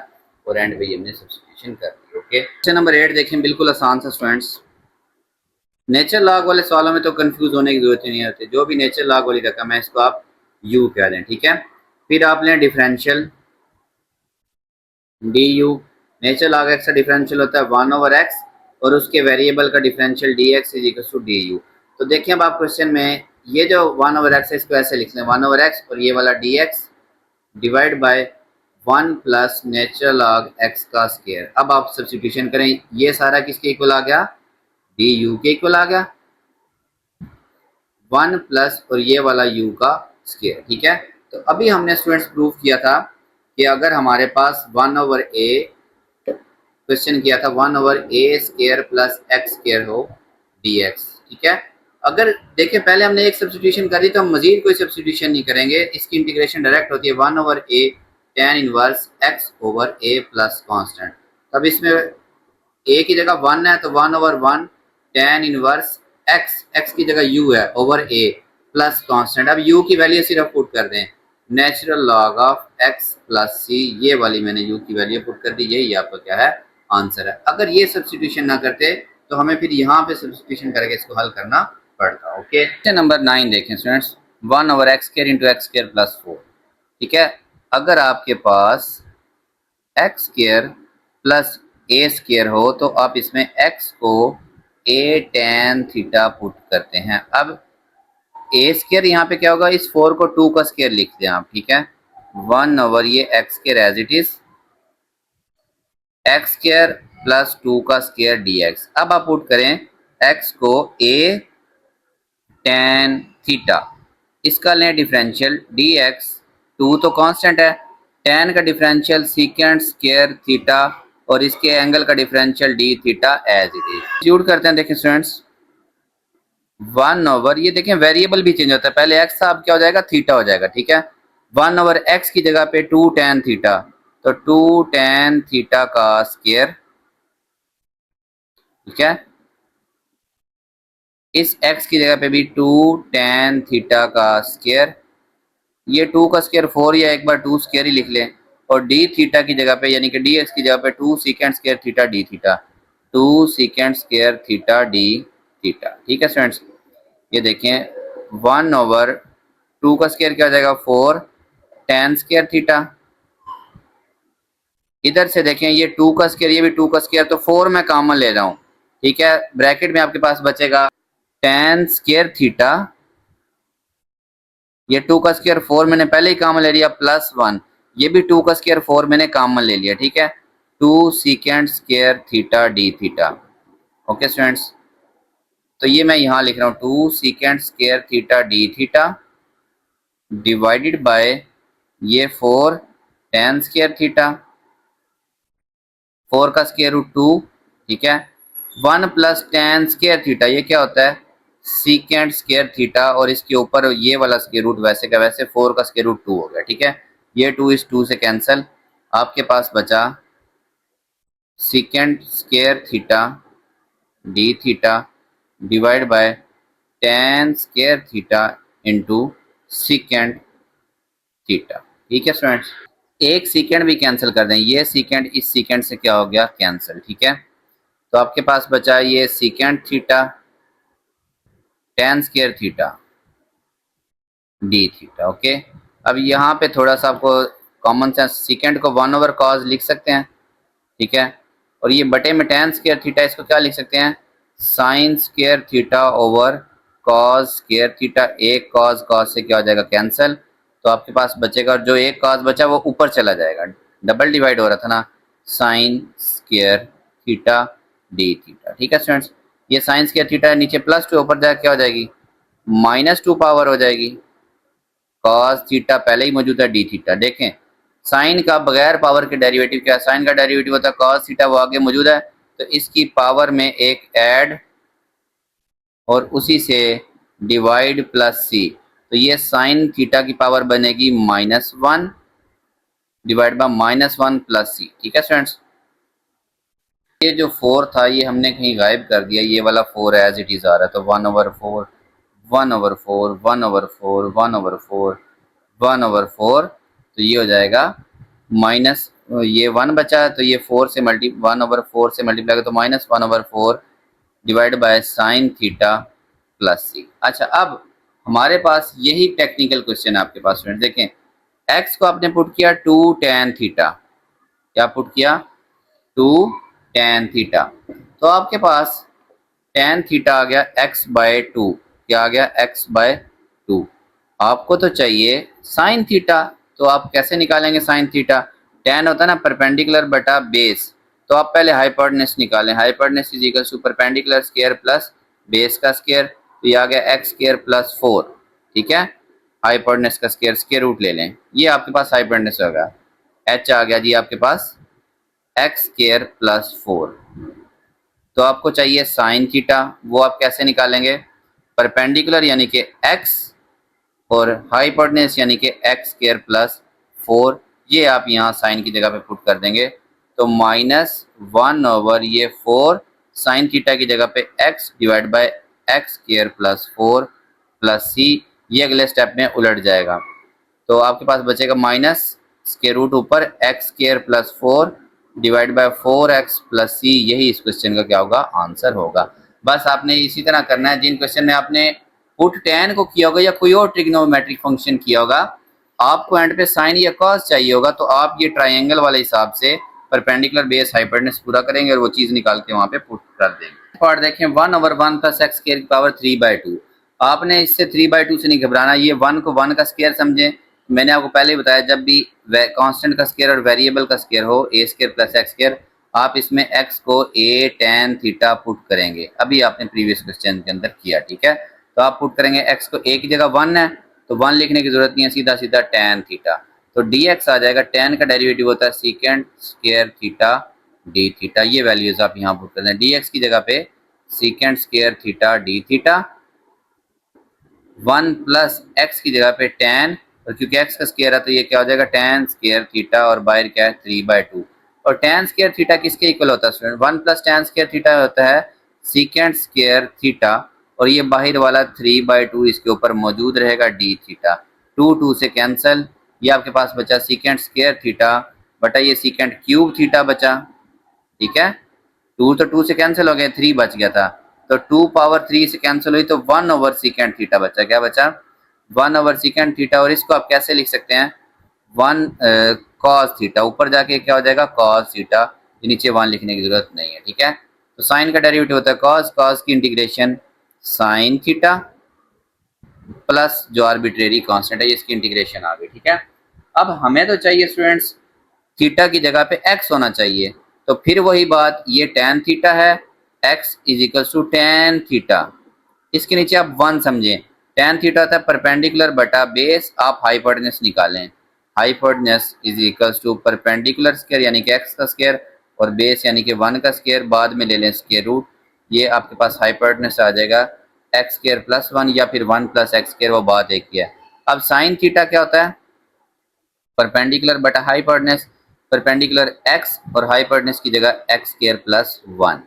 और एंड पे हमने सब्स्टिट्यूशन कर दी। ओके क्वेश्चन नंबर 8 देखें, बिल्कुल आसान सा स्टूडेंट्स। नेचर लॉग वाले सवालों में तो कंफ्यूज होने की जरूरत ही नहीं होती, जो भी नेचर लॉग वाली रकम है इसको आप यू कह दें, ठीक है। फिर आप लें differential d u, nature log x का डिफरेंशियल होता है वन ओवर एक्स और उसके वेरिएबल का differential d x is equal to d u. तो देखिए अब आप क्वेश्चन में ये जो वन ओवर एक्स है इसको ऐसे लिख लें, वन ओवर एक्स और ये वाला D x divide by one plus nature log x का स्क्वायर। अब आप सब्स्टिट्यूशन करें, ये सारा किसके इक्वल आ गया, डी यू के इक्वल आ गया, वन प्लस और ये वाला यू का स्क्वायर, ठीक है। तो अभी हमने स्टूडेंट्स प्रूव किया था कि अगर हमारे पास वन ओवर ए, क्वेश्चन किया था वन ओवर ए स्क्वायर प्लस एक्स स्क्वायर हो डी एक्स, ठीक है। अगर देखिए पहले हमने एक सब्स्टिट्यूशन कर दी तो हम मजीद कोई सब्स्टिट्यूशन नहीं करेंगे, इसकी इंटीग्रेशन डायरेक्ट होती है one over a tan inverse x over a plus constant. तब इसमें ए की जगह वन है तो one over one tan inverse x, x की जगह यू है ओवर ए प्लस कांस्टेंट। अब यू की वैल्यू सिर्फ पुट कर दें, natural log of x plus c, ये वाली मैंने यू की वैल्यू पुट कर दी, यही आपका क्या है आंसर है। अगर ये सब्स्टिट्यूशन ना करते तो हमें फिर यहाँ पे सब्स्टिट्यूशन करके इसको हल करना पड़ता। ओके क्वेश्चन नंबर 9 देखें students, one over x square into x square plus 4, ठीक है। अगर आपके पास x square plus a square हो तो आप इसमें एक्स को ए टेन थीटा पुट करते हैं। अब ए स्क्वायर यहाँ पे क्या होगा, इस 4 को 2 का स्क्वायर लिख दें आप, ठीक है। 1 ओवर ये x square as it is, x square plus 2 का स्क्वायर डी एक्स। अब आप पुट करें एक्स को ए टेन थीटा, इसका लें डिफरेंशियल डी एक्स, 2 तो कांस्टेंट है, टेन का डिफरेंशियल सीकेंट स्क्वायर थीटा और इसके एंगल का differential d theta as it is. Substitute करते हैं, देखें स्टूडेंट्स 1 ओवर, ये देखें वेरिएबल भी चेंज होता है, पहले एक्स था अब क्या हो जाएगा थीटा हो जाएगा, ठीक है। 1 ओवर एक्स की जगह पे 2 टेन थीटा, तो 2 टेन थीटा का स्क्वायर, ठीक है। इस x की जगह पे भी 2 टेन थीटा का स्क्वायर, ये 2 का स्क्वायर 4 या एक बार 2 स्क्वायर ही लिख लें, और डी थीटा की जगह पे यानी कि डी एक्स की जगह पे 2 secant square theta d theta, 2 secant square theta d theta, ठीक है स्टूडेंट्स। ये देखें 1 ओवर 2 का स्क्वायर क्या हो जाएगा 4 टेन स्क्वायर थीटा, इधर से देखें ये 2 का स्क्वायर ये भी 2 का स्क्वायर, तो 4 मैं कॉमन ले रहा हूँ, ठीक है। ब्रैकेट में आपके पास बचेगा टेन स्क्वायर थीटा, ये 2 का स्क्वायर 4 मैंने पहले ही कॉमन ले लिया, प्लस 1, ये भी 2 का स्क्वायर 4 मैंने कॉमन ले लिया, ठीक है। 2 secant square theta d theta, okay students. तो ये मैं यहाँ लिख रहा हूँ 2 secant square theta d theta divided by ये 4 टेन स्क्वायर थीटा, 4 का स्क्वायर रूट 2, ठीक है। 1 प्लस टेन स्क्वायर थीटा, ये क्या होता है सीकेंड स्क्वायर थीटा, और इसके ऊपर ये वाला स्क्वायर रूट वैसे का वैसे 4 का स्क्वायर रूट 2 हो गया, ठीक है। ये 2 इस 2 से कैंसिल, आपके पास बचा secant square theta d theta divide by ten square theta into secant theta, ठीक है स्टूडेंट्स। एक सीकेंड भी कैंसिल कर दें, ये सीकेंड इस सीकेंड से क्या हो गया कैंसिल, ठीक है। तो आपके पास बचा ये secant theta tan square theta d theta, okay. अब यहाँ पे थोड़ा सा आपको कॉमन सेंस, सीकेंड को 1 ओवर कॉज लिख सकते हैं, ठीक है। और ये बटे में टेन स्क्वायर थीटा, इसको क्या लिख सकते हैं sign square theta over cause square theta, एक कॉज कॉज से क्या हो जाएगा कैंसिल, तो आपके पास बचेगा जो एक कॉज बचा वो ऊपर चला जाएगा, डबल डिवाइड हो रहा था ना, sign square theta d theta, ठीक है स्टूडेंट्स। ये साइन स्क्वायर थीटा नीचे प्लस 2 ऊपर जाकर क्या हो जाएगी -2 पावर हो जाएगी, कॉस थीटा पहले ही मौजूद है डी थीटा। देखें साइन का बगैर पावर के डेरिवेटिव क्या है, साइन का डेरिवेटिव होता है कॉस थीटा, वो आगे मौजूद है, तो इसकी पावर में एक ऐड और उसी से डिवाइड प्लस सी, तो ये साइन थीटा की पावर बनेगी -1 डिवाइड बाय -1 प्लस सी, ठीक है स्टूडेंट्स। ये जो 4 था ये हमने कहीं गायब कर दिया, ये वाला 4 एज इट इज आ रहा है, तो 1 over 4 1 over 4 1 over 4 1 over 4 1 over 4, तो ये हो जाएगा माइनस, ये 1 बचा है तो ये 4 से 1 ओवर 4 से मल्टीप्लाई तो -1 over 4 divide by sine theta plus c. अच्छा अब हमारे पास यही टेक्निकल क्वेश्चन है आपके पास स्टूडेंट, देखें एक्स को आपने पुट किया 2 टेन थीटा, क्या पुट किया 2 टेन थीटा, तो आपके पास टेन थीटा आ गया x/2, क्या आ गया x/2। आपको तो चाहिए साइन थीटा, तो आप कैसे निकालेंगे साइन थीटा, टेन होता है ना परपेंडिकुलर बटा बेस, तो आप पहले हाइपोटेनस निकालें, hypotenuse is equal to perpendicular square plus base का स्क्वायर, तो ये आ गया x स्क्वायर प्लस 4, ठीक है। हाइपोटेनस का स्क्वायर स्क्वायर रूट ले लें, ये आपके पास हाइपोटेनस होगा, h आ गया जी आपके पास x स्क्वायर प्लस 4। तो आपको चाहिए साइन थीटा, वो आप कैसे निकालेंगे, परपेंडिकुलर यानी कि x और हाइपोटेनस यानी कि x स्क्वायर प्लस 4, ये आप यहाँ साइन की जगह पे पुट कर देंगे, तो -1 ओवर ये 4 साइन थीटा की जगह पे x divide by x square plus 4 plus c, ये अगले स्टेप में उलट जाएगा, तो आपके पास बचेगा माइनस स्क्वायर रूट ऊपर x square plus 4 divide by 4x plus सी, यही इस क्वेश्चन का क्या होगा आंसर होगा। बस आपने इसी तरह करना है, जिन क्वेश्चन में आपने पुट टेन को किया होगा या कोई और ट्रिग्नोमेट्रिक फंक्शन किया होगा, आपको एंड पे साइन या कॉस चाहिए होगा, तो आप ये ट्राइंगल वाले हिसाब से परपेंडिकुलर बेस हाइपोटेनस पूरा करेंगे और वो चीज़ निकाल के वहाँ पे पुट कर देंगे। पार्ट देखें 1 ओवर 1 प्लस एक्स स्क्वायर की पावर 3/2, आपने इससे 3/2 से नहीं घबराना, ये 1 को 1 का स्क्वायर समझें, मैंने आपको पहले ही बताया, जब भी कांस्टेंट का स्क्वायर और वेरिएबल का स्क्वायर हो ए स्क्वायर प्लस एक्स स्क्वायर, आप इसमें x को a tan थीटा पुट करेंगे। अभी आपने प्रीवियस क्वेश्चन के अंदर किया, ठीक है। तो आप पुट करेंगे x को a की जगह 1 है तो 1 लिखने की जरूरत नहीं है, सीधा सीधा tan थीटा। तो dx आ जाएगा, tan का डेरिवेटिव होता है secant square theta d theta. ये वैल्यूज आप यहाँ पुट कर दें, dx की जगह पे secant square theta d theta, 1 plus x की जगह पे tan, और क्योंकि x का स्क्वायर है तो ये क्या हो जाएगा tan स्क्वायर थीटा, और बाहर क्या है 3/2। और tan स्क्वायर थीटा किसके इक्वल होता है student? 1 plus tan square theta होता है सीकेंट स्क्वायर थीटा, और ये बाहर वाला 3/2 इसके ऊपर मौजूद रहेगा d थीटा। 2 2 से कैंसिल, ये आपके पास बचा सीकेंट स्क्वायर थीटा बटा ये सीकेंट क्यूब थीटा बचा, ठीक है। 2 तो 2 से कैंसिल हो गया, 3 बच गया था, तो 2 पावर 3 से कैंसिल हुई तो 1 ओवर सीकेंट थीटा बचा। क्या बचा? 1 ओवर सीकेंट थीटा। और इसको आप कैसे लिख सकते हैं? 1 कॉस थीटा, ऊपर जाके क्या हो जाएगा कॉस थीटा, नीचे 1 लिखने की जरूरत नहीं है, ठीक है। तो साइन का डेरिवेटिव होता है कॉस, कॉस की इंटीग्रेशन साइन थीटा प्लस जो आर्बिट्रेरी कांस्टेंट है इसकी इंटीग्रेशन आ गई, ठीक है। अब हमें तो चाहिए स्टूडेंट्स थीटा की जगह पे x होना चाहिए, तो फिर वही बात, ये tan थीटा है, x is equal to tan theta. इसके नीचे आप 1 समझें, tan थीटा होता है परपेंडिकुलर बटा बेस, आप हाइपोटेनस निकालें। Hypotenuse is equal to perpendicular square यानी कि x का स्क्वायर, और बेस यानी कि 1 का स्क्वायर, बाद में ले लें स्क्वायर रूट, ये आपके पास हाइपोटेनस आ जाएगा x स्क्वायर प्लस 1 या फिर 1 प्लस एक्स स्क्वायर, वो बात एक ही है। अब साइन थीटा क्या होता है? परपेंडिकुलर बटा हाइपोटेनस, परपेंडिकुलर x और हाइपोटेनस की जगह x स्क्वायर प्लस 1,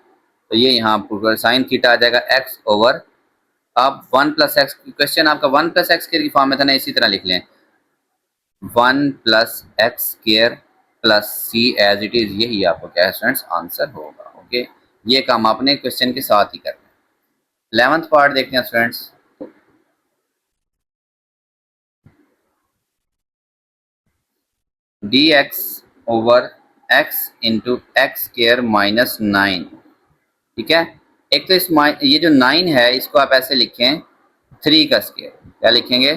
तो ये यहाँ साइन थीटा आ जाएगा x ओवर, आप 1 प्लस एक्स, क्वेश्चन आपका 1 प्लस एक्स स्क्वायर की फॉर्म में था ना, इसी तरह लिख लें 1 plus x square plus c as it is, यही आपको क्या है स्टूडेंट्स आंसर होगा। ओके, ये काम आपने क्वेश्चन के साथ ही करना है। 11th पार्ट देखते हैं students. dx over x into x square minus 9, ठीक है। एक तो इस ये जो 9 है इसको आप ऐसे लिखें 3 का स्क्वायर, क्या लिखेंगे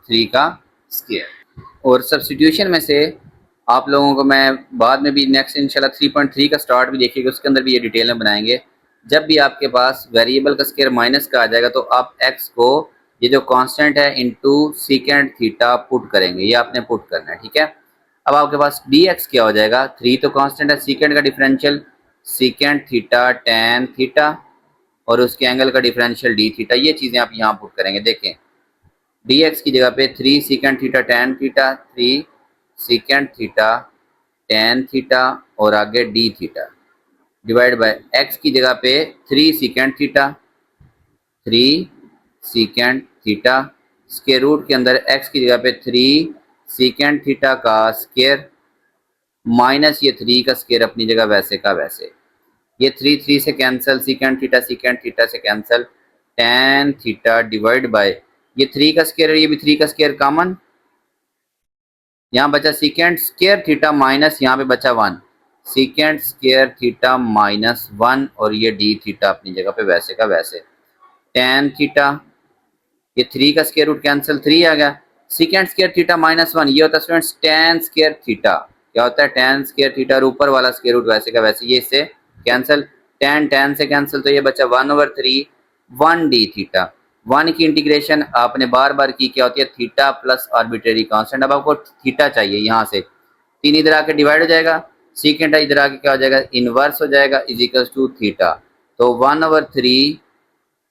3 का स्क्वायर। और सब्स्टिट्यूशन में से आप लोगों को मैं बाद में भी नेक्स्ट इंशाल्लाह 3.3 का स्टार्ट भी देखिएगा, उसके अंदर भी ये डिटेल में बनाएंगे। जब भी आपके पास वेरिएबल का स्क्वायर माइनस का आ जाएगा तो आप x को ये जो कांस्टेंट है इनटू सीकेंट थीटा पुट करेंगे, ये आपने पुट करना है, ठीक है। अब आपके पास dx क्या हो जाएगा, 3 तो कांस्टेंट है, सीकेंट का differential secant theta tan theta, और उसके एंगल का डिफरेंशियल d थीटा, ये चीज़ें आप यहाँ पुट करेंगे। देखें dx की जगह पे 3 secant theta tan theta, 3 secant theta tan theta, और आगे d theta divide by x की जगह पे 3 secant theta, 3 secant theta, square root के अंदर x की जगह पे 3 सीकेंट थीटा का स्क्वायर माइनस ये 3 का स्क्वायर अपनी जगह वैसे का वैसे, ये 3 3 से कैंसिल, सीकेंट थीटा से cancel, tan theta divide bye ये 3 का स्क्वायर है, ये भी 3 का स्क्वायर कॉमन, यहाँ बचा सीकेंट स्क्वायर थीटा माइनस यहाँ पे बचा 1, सीकेंट स्क्वायर थीटा माइनस 1, और ये d थीटा अपनी जगह पे वैसे का वैसे, tan थीटा, ये 3 का स्क्वायर रूट कैंसिल 3 आ गया, सीकेंट स्क्वायर थीटा माइनस 1, ये होता है स्टूडेंट्स tan स्क्वायर थीटा, क्या होता है tan स्क्वायर थीटा, और ऊपर वाला स्क्वायर रूट वैसे का वैसे, ये इससे कैंसिल, tan से कैंसिल, तो ये बचा 1/3 1 d थीटा। 1 की इंटीग्रेशन आपने बार बार की, क्या होती है थीटा प्लस आर्बिट्रेरी कांस्टेंट। अब आपको थीटा चाहिए, यहाँ से 3 इधर आके डिवाइड हो जाएगा, सीकेंट इधर आके क्या हो जाएगा इनवर्स हो जाएगा, इज इक्वल टू थीटा, तो 1/3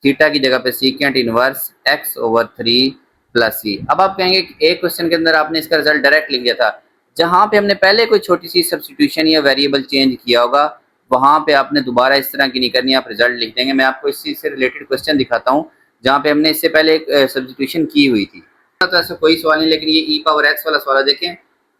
थीटा की जगह पे secant inverse x/3 plus c. अब आप कहेंगे एक क्वेश्चन के अंदर आपने इसका रिजल्ट डायरेक्ट लिख दिया था, जहां पे हमने पहले कोई छोटी सी सब्स्टिट्यूशन या वेरिएबल चेंज किया होगा वहां पे आपने दोबारा इस तरह की नहीं करनी, आप रिजल्ट लिख देंगे। मैं आपको इसी से रिलेटेड क्वेश्चन दिखाता हूँ जहाँ पे हमने इससे पहले एक सब्स्टिट्यूशन की हुई थी। तो ऐसा कोई सवाल नहीं, लेकिन ये e⁻x वाला सवाल देखें,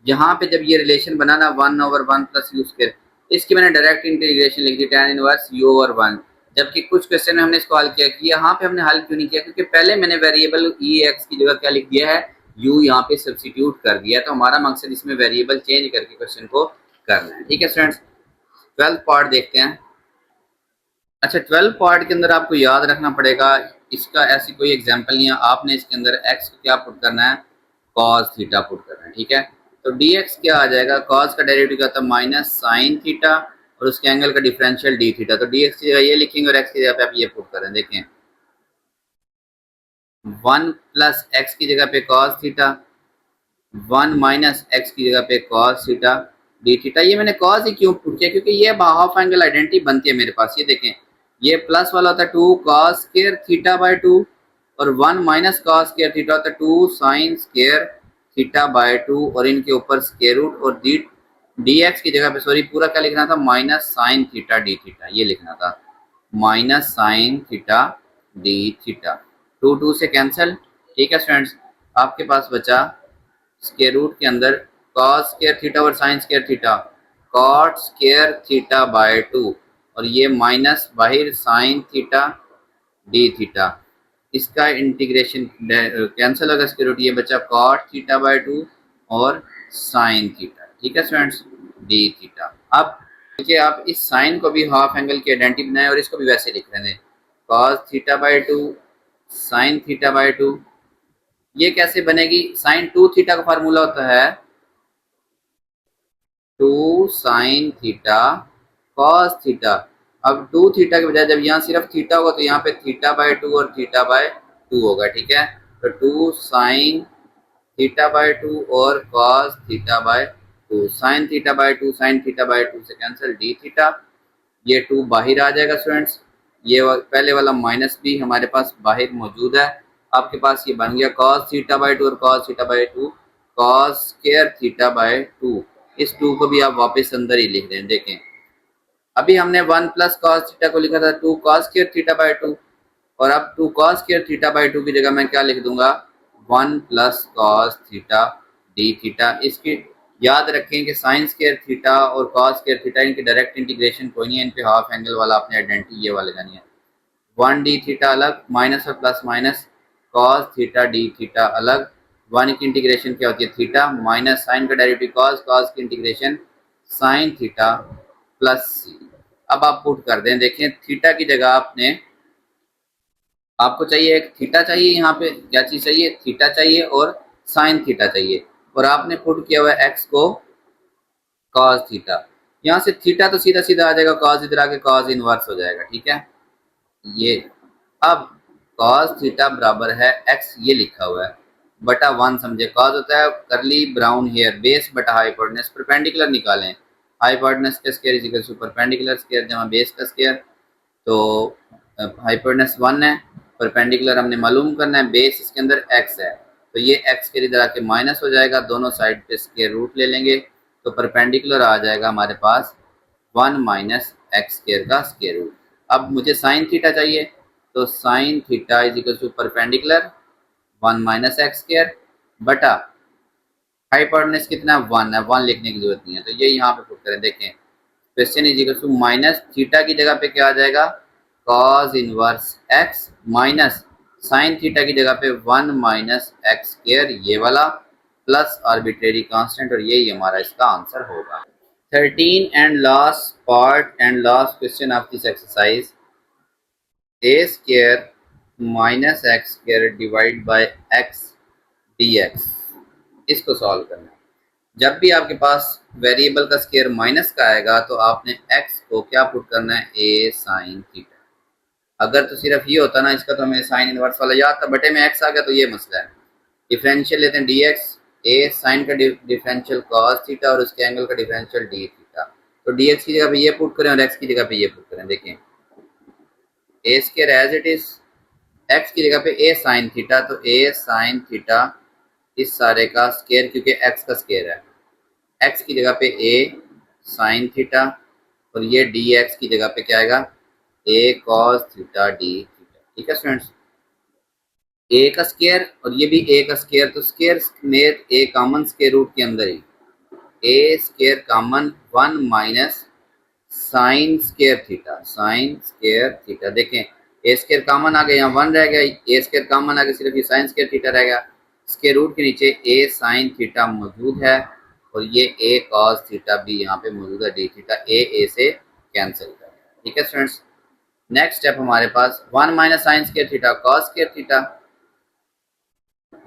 जहाँ पे जब ये रिलेशन बना ना 1/1 प्लस यू स्क्वायर, इसकी मैंने डायरेक्ट इंटीग्रेशन लिख दी tan इनवर्स u/1, जबकि कुछ क्वेश्चन में हमने इसको हल किया कि यहाँ पे हमने हल क्यों नहीं किया, क्योंकि पहले मैंने वेरिएबल x की जगह क्या लिख दिया है u, यहाँ पे सब्स्टिट्यूट कर दिया, तो हमारा मकसद इसमें वेरिएबल चेंज करके क्वेश्चन को करना है, ठीक है स्टूडेंट्स। 12th पार्ट देखते हैं। अच्छा 12 पार्ट के अंदर आपको याद रखना पड़ेगा, इसका ऐसी कोई एग्जांपल नहीं है, आपने इसके अंदर x को क्या पुट करना है कॉस थीटा पुट कर रहे हैं, ठीक है। तो dx क्या आ जाएगा, कॉस का डेरिवेटिव क्या होता है माइनस साइन थीटा और उसके एंगल का डिफरेंशियल डी थीटा। तो dx की जगह ये लिखेंगे और x की जगह पे आप ये पुट कर रहे हैं। देखें 1 प्लस एक्स की जगह पे कॉस थीटा, 1 माइनस एक्स की जगह पे कॉस थीटा डी थीटा। ये मैंने कॉस ही क्यों पुट किया, क्योंकि ये हाफ एंगल आइडेंटिटी बनती है मेरे पास। ये देखें ये प्लस वाला होता है 2 कॉस स्क्वायर थीटा बाय 2 और 1 माइनस कॉस स्क्वायर थीटा होता है 2 साइन स्क्वायर थीटा बाय 2 और इनके ऊपर स्क्वायर रूट और डी डी एक्स की जगह पे सॉरी पूरा क्या लिखना था minus sine theta d theta, ये लिखना था minus sine theta d theta. 2 2 से कैंसिल, ठीक है स्टूडेंट्स। आपके पास बचा स्क्वायर रूट के अंदर कॉस स्क्वायर थीटा और sine square theta cot square theta by 2 और ये माइनस बाहर साइन थीटा डी थीटा। इसका इंटीग्रेशन कैंसिल होगा स्क्वायर रूट, ये बचा कॉट थीटा बाय 2 और साइन थीटा, ठीक है स्टूडेंट्स डी थीटा। अब देखिए आप इस साइन को भी हाफ एंगल की आइडेंटिटी बनाए और इसको भी वैसे लिख रहे हैं cos theta by 2 sine theta by 2। ये कैसे बनेगी, साइन 2 थीटा का फार्मूला होता है 2 साइन थीटा कॉस थीटा। अब 2 थीटा के बजाय जब यहाँ सिर्फ थीटा होगा तो यहाँ पे थीटा बाय 2 और थीटा बाय 2 होगा, ठीक है। तो 2 साइन थीटा बाय 2 और cos theta by 2, sine theta by 2 sine theta by 2 से कैंसिल डी थीटा। ये 2 बाहर आ जाएगा स्टूडेंट्स, ये पहले वाला माइनस भी हमारे पास बाहर मौजूद है। आपके पास ये बन गया कॉस थीटा बाय 2 और cos theta by 2 cos square theta by 2। इस 2 को भी आप वापस अंदर ही लिख दें। देखें अभी हमने 1 प्लस कॉस थीटा को लिखा था 2 कॉस स्क्वायर थीटा बाय 2 और अब 2 कॉस स्क्वायर थीटा बाय 2 की जगह मैं क्या लिख दूंगा 1 plus cos theta d theta. इसकी याद रखें कि साइन स्क्वायर थीटा और कॉस स्क्वायर थीटा इनकी डायरेक्ट इंटीग्रेशन कोई नहीं है, इन पे हाफ एंगल वाला अपने आइडेंटिटी ये वाले जानी है। 1 डी थीटा अलग, माइनस और plus minus cos theta d theta अलग। 1 की इंटीग्रेशन क्या होती है थीटा माइनस साइन का डेरिवेटिव कॉस, कॉस की integration sign theta plus c. अब आप पुट कर दें, देखें थीटा की जगह आपको चाहिए एक थीटा चाहिए, यहाँ पे क्या चीज चाहिए थीटा चाहिए और साइन थीटा चाहिए और आपने पुट किया हुआ है एक्स को कॉस थीटा। यहाँ से थीटा तो सीधा सीधा आ जाएगा, कॉस इधर आके कॉस इनवर्स हो जाएगा, ठीक है। ये अब कॉस थीटा बराबर है एक्स ये लिखा हुआ है बटा 1 समझे, कॉस होता है करली ब्राउन हेयर बेस बटा हाइपोटेनस। परपेंडिकुलर निकालें, हाइपोटेनस का square is equal to perpendicular square जमा बेस का स्क्वायर। तो हाइपोटेनस 1 है, परपेंडिकुलर हमने मालूम करना है, बेस इसके अंदर x है तो ये x के इधर आके माइनस हो जाएगा, दोनों साइड पे स्क्वायर रूट ले लेंगे तो परपेंडिकुलर आ जाएगा हमारे पास 1 माइनस एक्स स्क्वायर का स्क्वायर रूट। अब मुझे साइन थीटा चाहिए तो sine theta is equal to perpendicular 1 minus x square बटा हाइपोटेनस कितना 1 है, 1 लिखने की जरूरत नहीं है तो ये यहाँ पे पुट करें। देखें question is equal to minus theta की जगह पे क्या आ जाएगा cos inverse x minus sine theta की जगह पे 1 माइनस एक्स स्क्वायर ये वाला प्लस आर्बिट्रेरी कांस्टेंट और यही हमारा इसका आंसर होगा। 13 and last part and last question of this exercise, a square minus x square divided by x dx। इसको सॉल्व करना है। जब भी आपके पास वेरिएबल का स्क्वायर माइनस का आएगा तो आपने x को क्या पुट करना है a साइन थीटा। अगर तो सिर्फ ये होता ना इसका तो हमें साइन इनवर्स वाला याद था, बटे में x आ गया तो ये मसला है। डिफरेंशियल लेते हैं dx, a साइन का डिफरेंशियल cos थीटा और उसके एंगल का डिफरेंशियल d थीटा। तो dx की जगह पे ये पुट करें और x की जगह पे ये पुट करें। देखें a square as it is, x की जगह पे a साइन थीटा तो a साइन थीटा इस सारे का स्क्वायर क्योंकि x का स्क्वायर है, x की जगह पे a साइन थीटा और ये dx की जगह पे क्या आएगा a cos theta d theta, ठीक है स्टूडेंट्स। a का स्क्वायर और ये भी a का स्क्वायर तो स्क्वायर में a कॉमन स्क्वायर रूट के अंदर ही a square common 1 minus sign square theta, sign square theta. देखें ए स्क्वायर कॉमन आ गया, यहाँ 1 रह गया, ए स्क्वायर कॉमन आ गया, सिर्फ ये साइन स्क्वायर थीटा रह गया। स्क्वायर रूट के नीचे ए साइन थीटा मौजूद है और ये ए कॉस थीटा भी यहाँ पे मौजूद है डी थीटा, ए से कैंसिल कर गया, ठीक है स्टूडेंट्स। नेक्स्ट स्टेप हमारे पास 1 minus sign square theta cos square theta,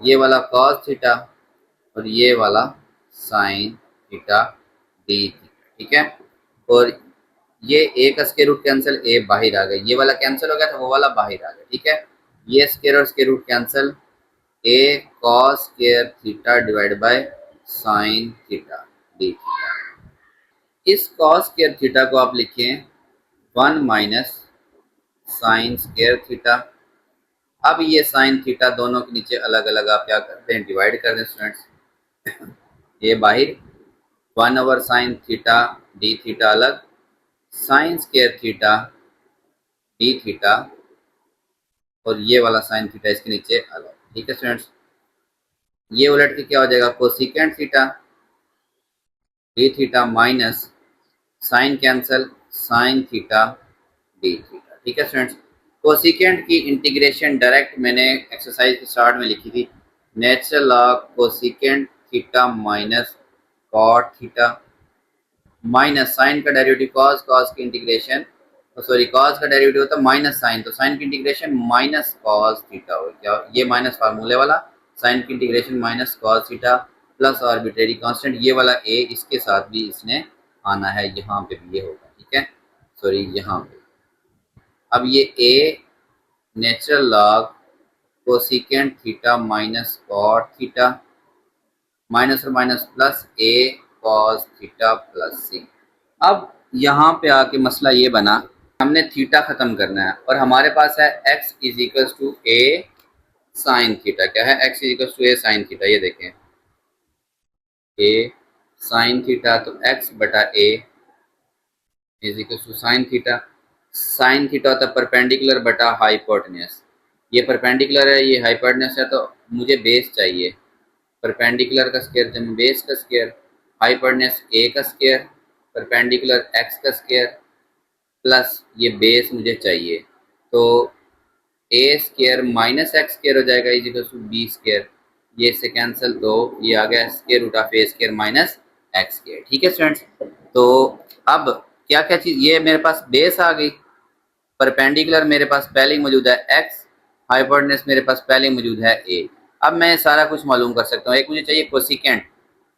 ये वाला कॉस थीटा और ये वाला साइन थीटा डी थीटा, ठीक है। और ये ए का स्क्वायर रूट कैंसिल, ए बाहर आ गया, ये वाला कैंसिल हो गया था, वो वाला बाहर आ गया, ठीक है। ये स्क्वायर और square root cancel, a cos square theta divide by sine theta d theta. इस कॉस स्क्वायर थीटा को आप लिखें 1 माइनस साइन स्क्वायर थीटा। अब ये साइन थीटा दोनों के नीचे अलग अलग आप क्या करते हैं, डिवाइड कर दें स्टूडेंट्स। ये बाहर 1 over sine theta d theta अलग, sine square theta d theta, और ये वाला साइन थीटा इसके नीचे अलग, ठीक है स्टूडेंट्स। ये उलट के क्या हो जाएगा, cosecant theta d theta minus sine cancel sine theta d theta, ठीक है स्टूडेंट्स। कोसिकेंट की इंटीग्रेशन डायरेक्ट मैंने एक्सरसाइज के स्टार्ट में लिखी थी, natural log cosecant theta minus cot theta minus sine का डेरिवेटिव कॉस, कॉस की इंटीग्रेशन सॉरी कॉस का डेरिवेटिव होता है माइनस साइन, तो साइन की इंटीग्रेशन माइनस कॉस थीटा हो गया, ये माइनस फार्मूले वाला साइन की integration minus cos theta plus arbitrary constant, ये वाला ए इसके साथ भी इसने आना है, यहाँ पे भी ये होगा, ठीक है, सॉरी यहाँ पे। अब ये a natural log cosecant theta minus cot theta minus और minus plus a cos theta plus c. अब यहाँ पे आके मसला ये बना, हमने थीटा खत्म करना है और हमारे पास है x is equal to a sine theta. क्या है, x is equal to a sine theta, ये देखें ए साइन थीटा, तो x बटा a is equal to sine theta. Sine theta होता है परपेंडिकुलर बटा हाइपोटेन्यूस, ये परपेंडिकुलर है, ये हाइपोटेन्यूस है, तो मुझे बेस चाहिए, परपेंडिकुलर का स्क्वायर जब बेस का स्क्वायर, हाइपोटेन्यूस ए का स्क्वायर परपेंडिकुलर एक्स का स्क्वायर प्लस ये बेस मुझे चाहिए, तो a square minus x square हो जाएगा is equal to b square, ये से कैंसिल, तो ये आ गया square root of a square minus x square, ठीक है स्टूडेंट्स। तो अब क्या क्या चीज़, ये मेरे पास बेस आ गई, परपेंडिकुलर मेरे पास पहले ही मौजूद है एक्स, हाइपोटेन्यूस मेरे पास पहले ही मौजूद है ए। अब मैं सारा कुछ मालूम कर सकता हूँ, एक मुझे चाहिए कोसिकेंट,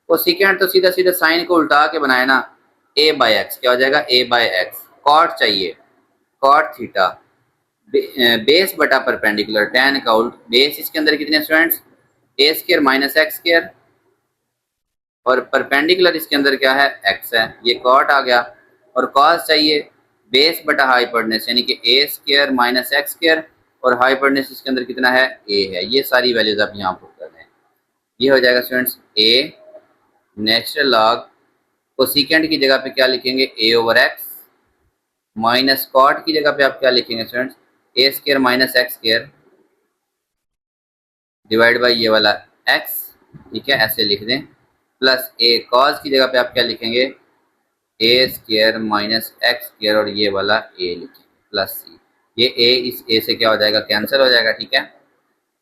कोसिकेंट तो सीधा सीधा साइन को उल्टा के बनाए ना, ए बाय एक्स क्या हो जाएगा, ए बाय एक्स। कॉट चाहिए, कॉट थीटा, बेस बटा परपेंडिकुलर tan का उल्ट, बेस इसके अंदर कितने students, a square minus x square, और परपेंडिकुलर इसके अंदर क्या है, एक्स है, ये कॉट आ गया। और कॉस चाहिए बेस बटा हाइपोटेन्यूस, यानी कि ए स्क्वायर माइनस एक्स स्क्वायर, और हाइपोटेन्यूस इसके अंदर कितना है, ए है, ये सारी वैल्यूज आप यहाँ पुट कर दें, ये हो जाएगा स्टूडेंट्स ए नेचुरल लॉग कोसिकेंट की जगह पे क्या लिखेंगे, ए ओवर एक्स, माइनस कॉट की जगह पे आप क्या लिखेंगे students, a square minus x square divide by ये वाला एक्स, ठीक है, ऐसे लिख दें, प्लस ए कॉस की जगह पे आप क्या लिखेंगे, ए स्क्वायर माइनस एक्स स्क्वायर, और ये वाला ए लिखेंगे प्लस सी, ये ए इस ए से क्या हो जाएगा, कैंसिल हो जाएगा, ठीक है।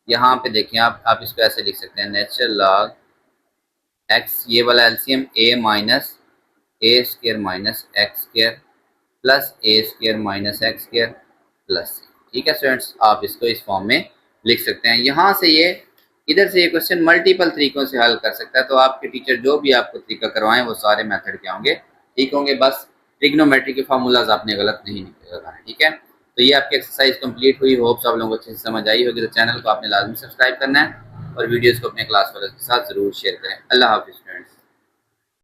यहाँ पे देखिए आप इसको ऐसे लिख सकते हैं, नेचुरल लॉग एक्स, ये वाला LCM a minus a square minus x square plus a square minus x square plus c, ठीक है स्टूडेंट्स, आप इसको इस फॉर्म में लिख सकते हैं। यहाँ से ये इधर से ये क्वेश्चन मल्टीपल तरीकों से हल कर सकता है, तो आपके टीचर जो भी आपको तरीका करवाएं वो सारे मेथड क्या होंगे, ठीक होंगे, बस ट्रिग्नोमेट्री के फार्मूलाज आपने गलत नहीं लगाने, ठीक है। तो ये आपकी एक्सरसाइज कंप्लीट हुई, होप्स आप लोगों को अच्छे से समझ आई होगी, तो चैनल को आपने लाजमी सब्सक्राइब करना है और वीडियोज़ को अपने क्लास वालों के साथ ज़रूर शेयर करें। अल्लाह हाफिज़ फ्रेंड्स।